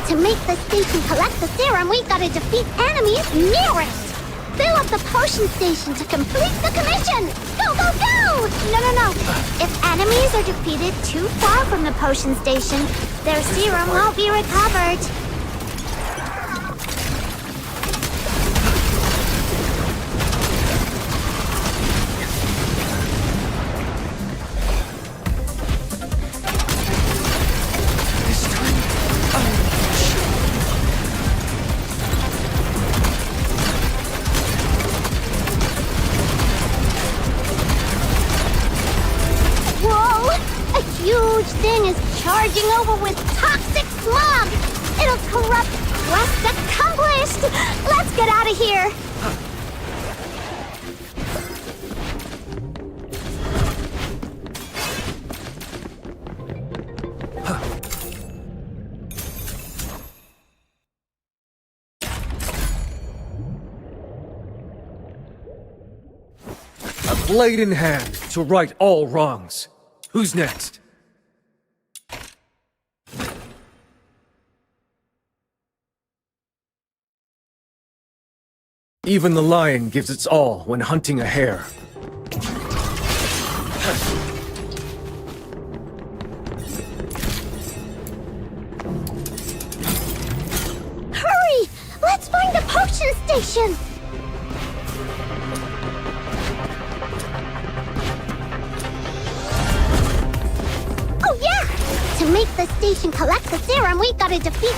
To make the station collect the serum, we gotta defeat enemies near it! Fill up the potion station to complete the commission! Go, go, go! No. If enemies are defeated too far from the potion station, their serum won't be recovered. Whoa! A huge thing is charging over with toxic smog! It'll corrupt quest accomplished! Let's get out of here! A blade in hand to right all wrongs. Who's next? Even the lion gives its all when hunting a hare. Hurry! Let's find the potion station! Oh yeah! To make the station collect the serum, we gotta defeat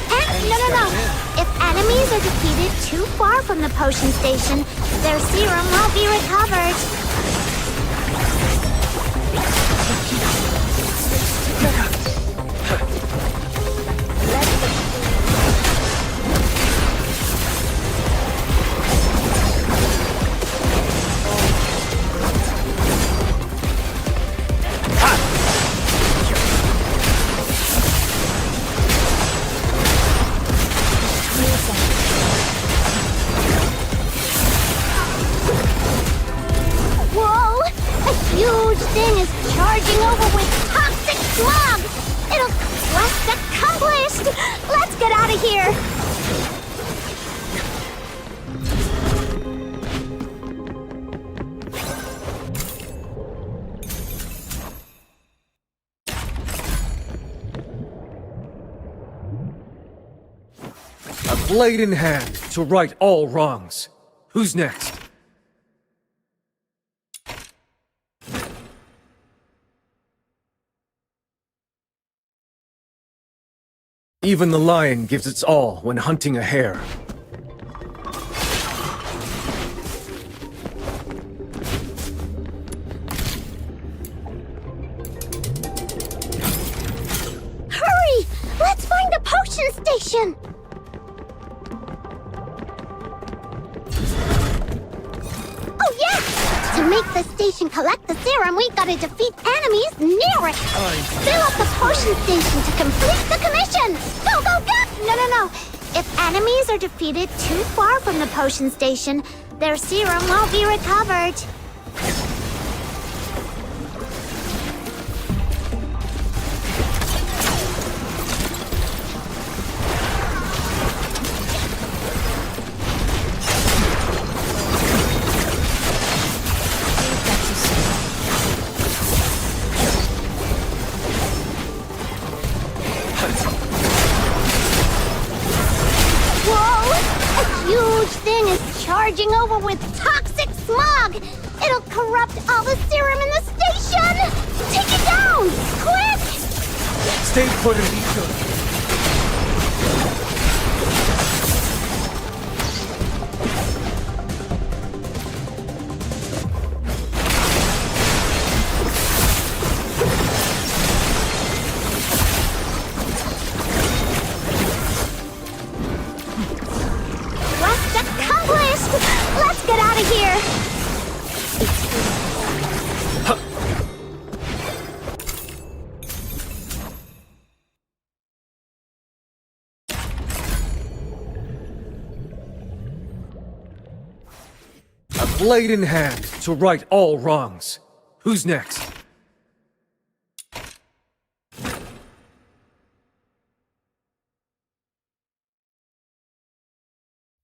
No. If enemies are defeated too far from the potion station, their serum won't be recovered. huge thing is charging over with toxic smog! It'll... Quest accomplished! Let's get out of here! A blade in hand to right all wrongs. Who's next? Even the lion gives its all when hunting a hare. Hurry! Let's find the potion station! Oh yeah! To make the station collect the serum, we gotta defeat enemies near it! Fill up the potion station to complete the commission! Go, go, go! No. If enemies are defeated too far from the potion station, their serum won't be recovered. Charging over with toxic smog! It'll corrupt all the serum in the station! Take it down! Quick! Stay put and be good. Let's get out of here! A blade in hand to right all wrongs. Who's next?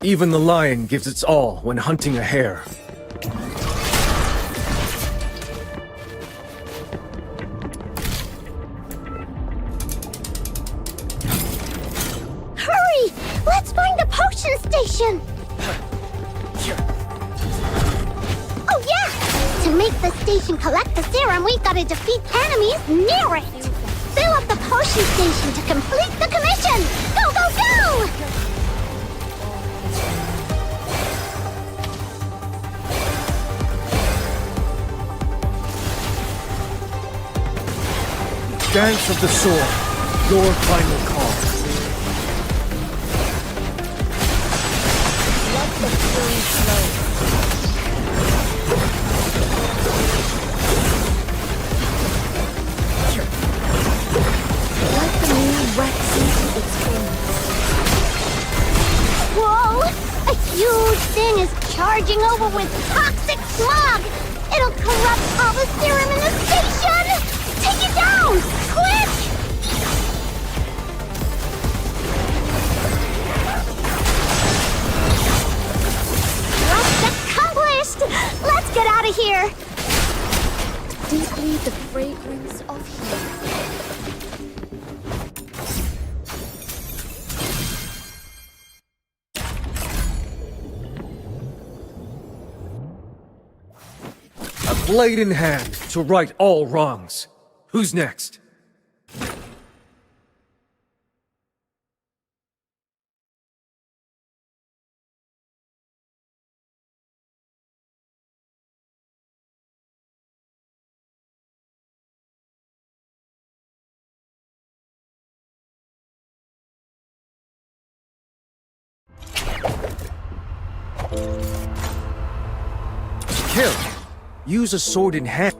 Even the lion gives its all when hunting a hare. Hurry! Let's find the potion station! Oh yeah! To make the station collect the serum, we gotta defeat enemies near it! Fill up the potion station to complete the commission! Go, go, go! Dance of the sword, your final call. Let the fury flow. Let the moon wax into its wings. Whoa! A huge thing is charging over with toxic smog! It'll corrupt all the serum in the station! Take it down! Quick! Quest accomplished! Let's get out of here! Deeply the fragrance of healing. A blade in hand to right all wrongs. Who's next? Kill. Use a sword in hand.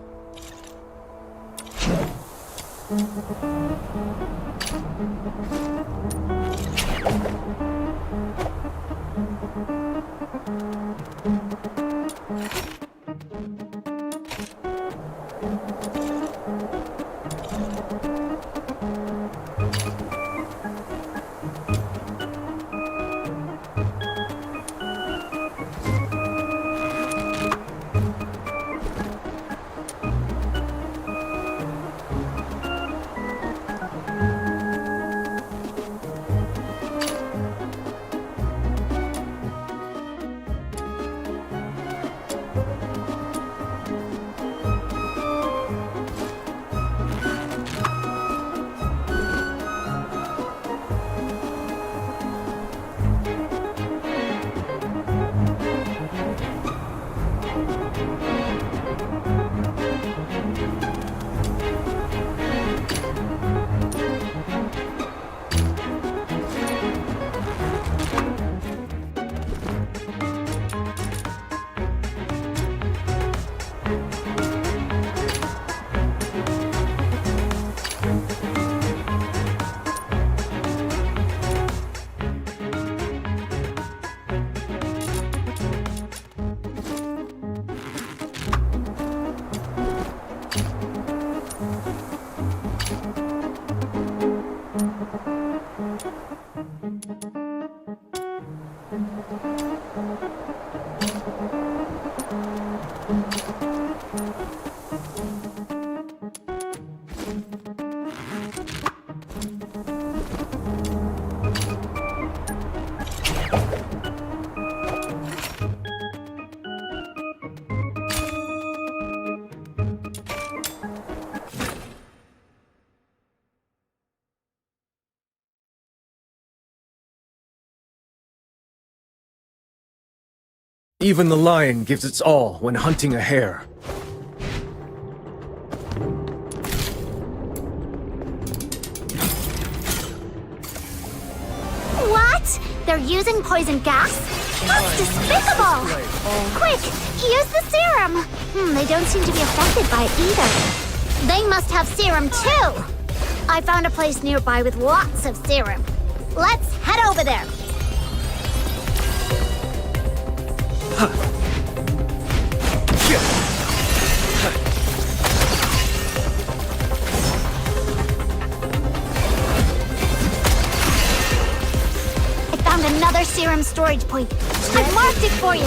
Even the lion gives its all when hunting a hare. What? They're using poison gas? That's despicable! Quick, use the serum! They don't seem to be affected by it either. They must have serum too! I found a place nearby with lots of serum. Let's head over there. I found another serum storage point. I've marked it for you.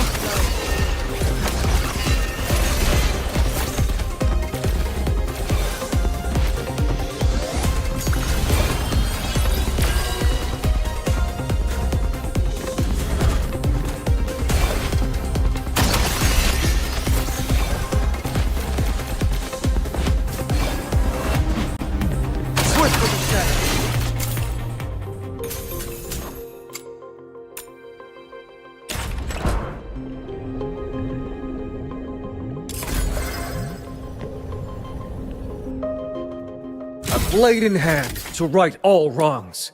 Blade in hand to right all wrongs.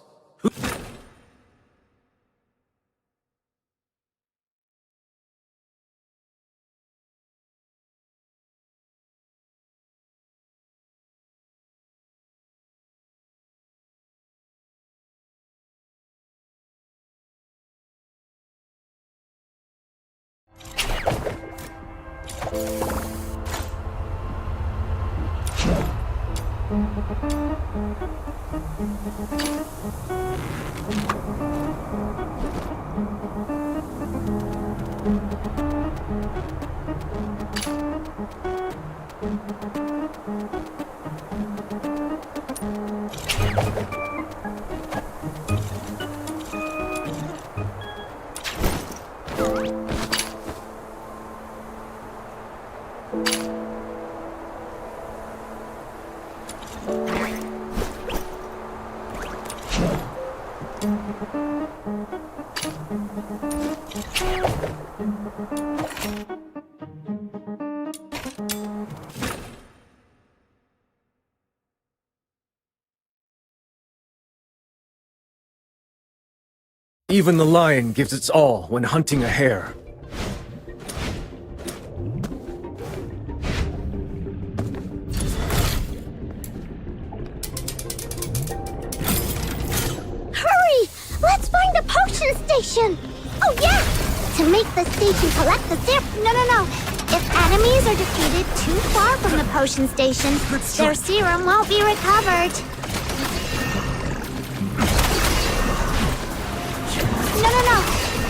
Even the lion gives its all when hunting a hare. Hurry! Let's find the potion station! Oh yeah! To make the station collect the serum... No. If enemies are defeated too far from the potion station, their serum won't be recovered. No.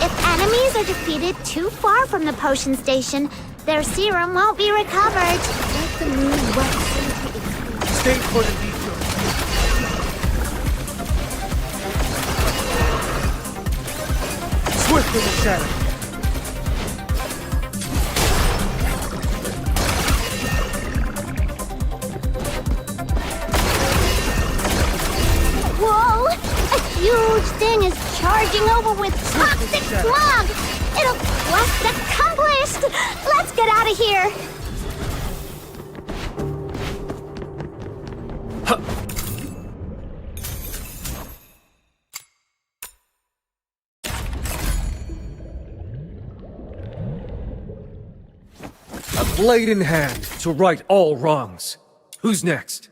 If enemies are defeated too far from the potion station, their serum won't be recovered. Let the moon wax into its... Stay for the detour. Swift in the shadow. Whoa! A huge thing is charging over with toxic smog! It'll quest accomplished! Let's get out of here! A blade in hand to right all wrongs. Who's next?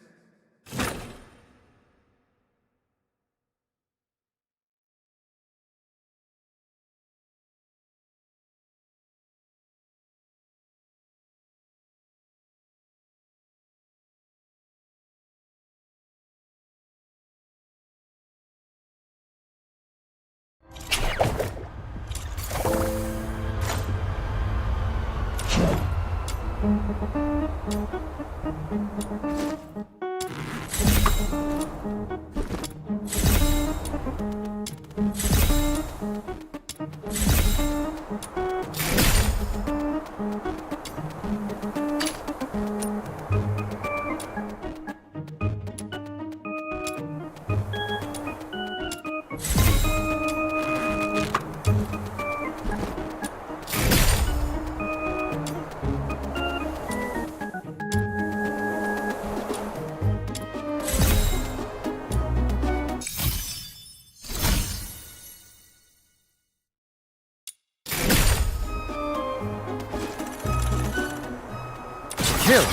Kill.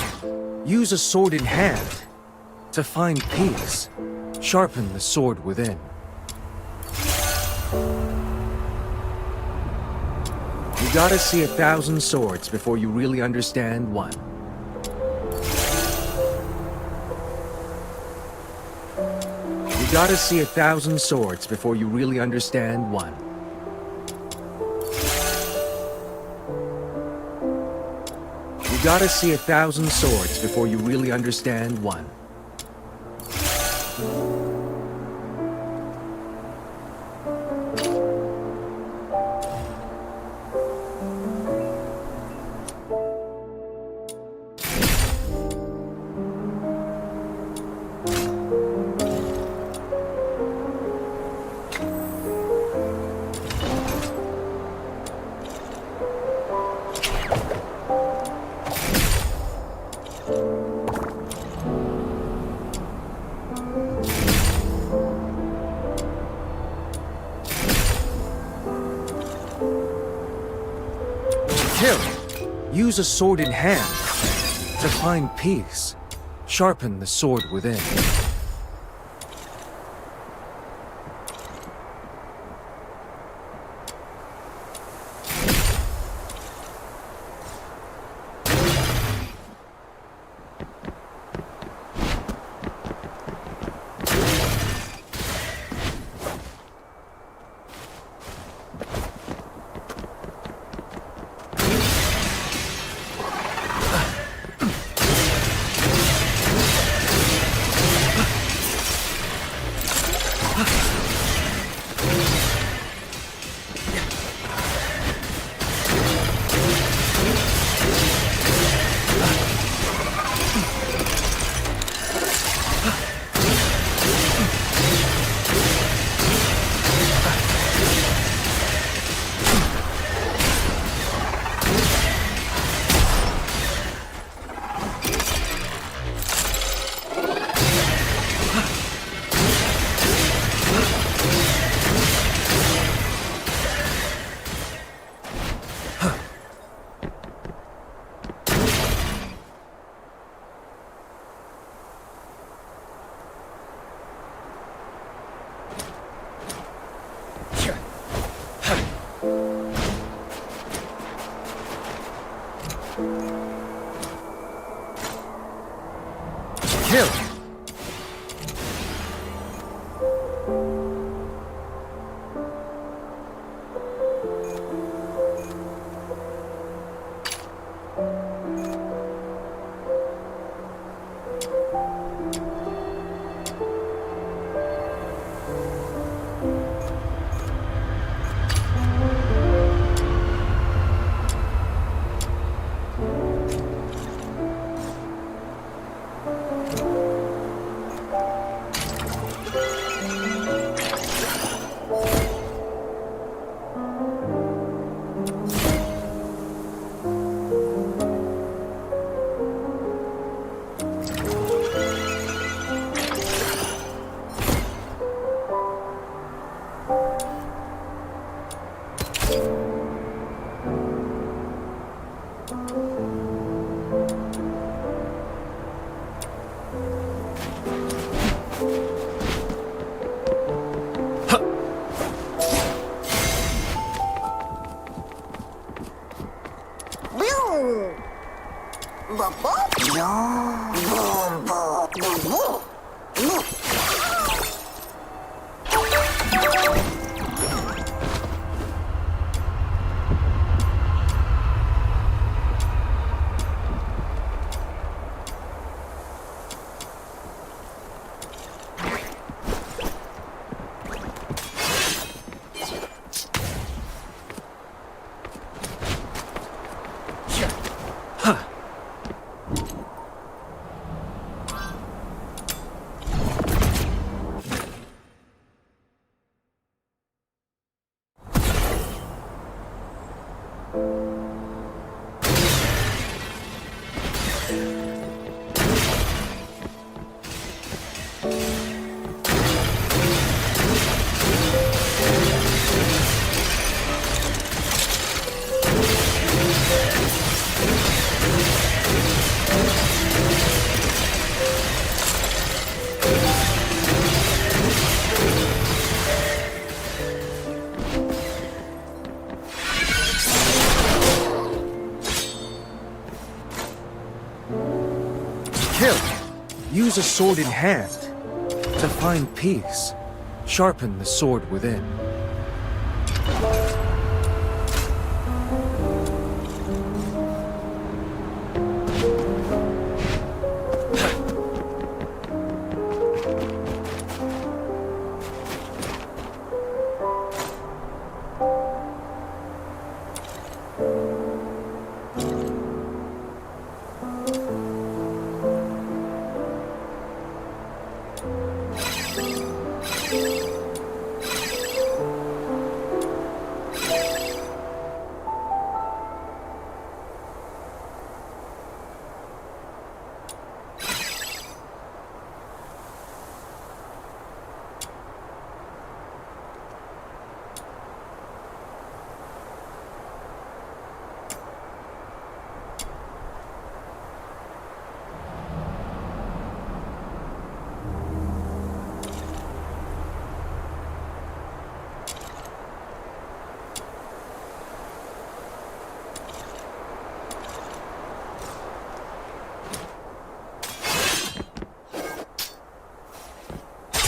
Use a sword in hand. To find peace, sharpen the sword within. You gotta see 1,000 swords before you really understand one. You gotta see 1,000 swords before you really understand one. You gotta see 1,000 swords before you really understand one. Kill. Use a sword in hand. To find peace, sharpen the sword within. Kill. kill. Use a sword in hand. To find peace, sharpen the sword within.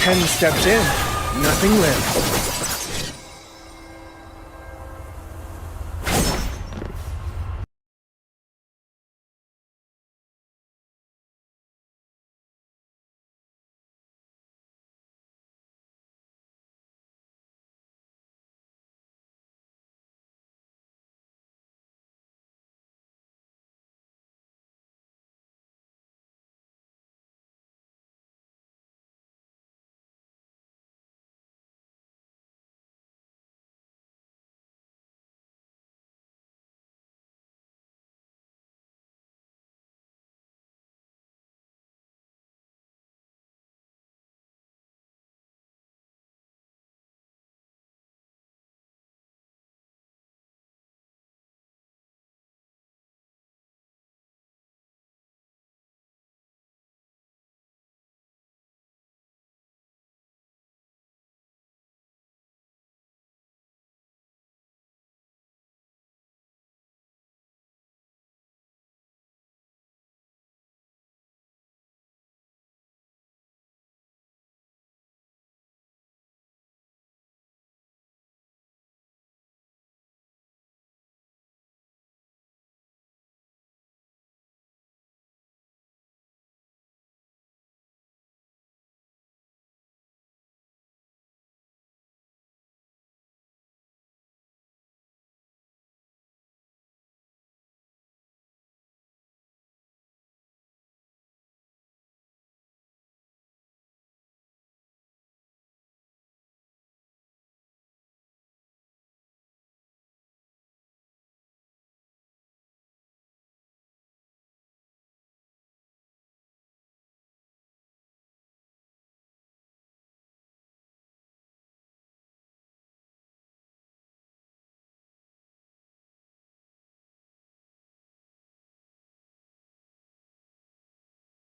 Ten steps in, nothing left.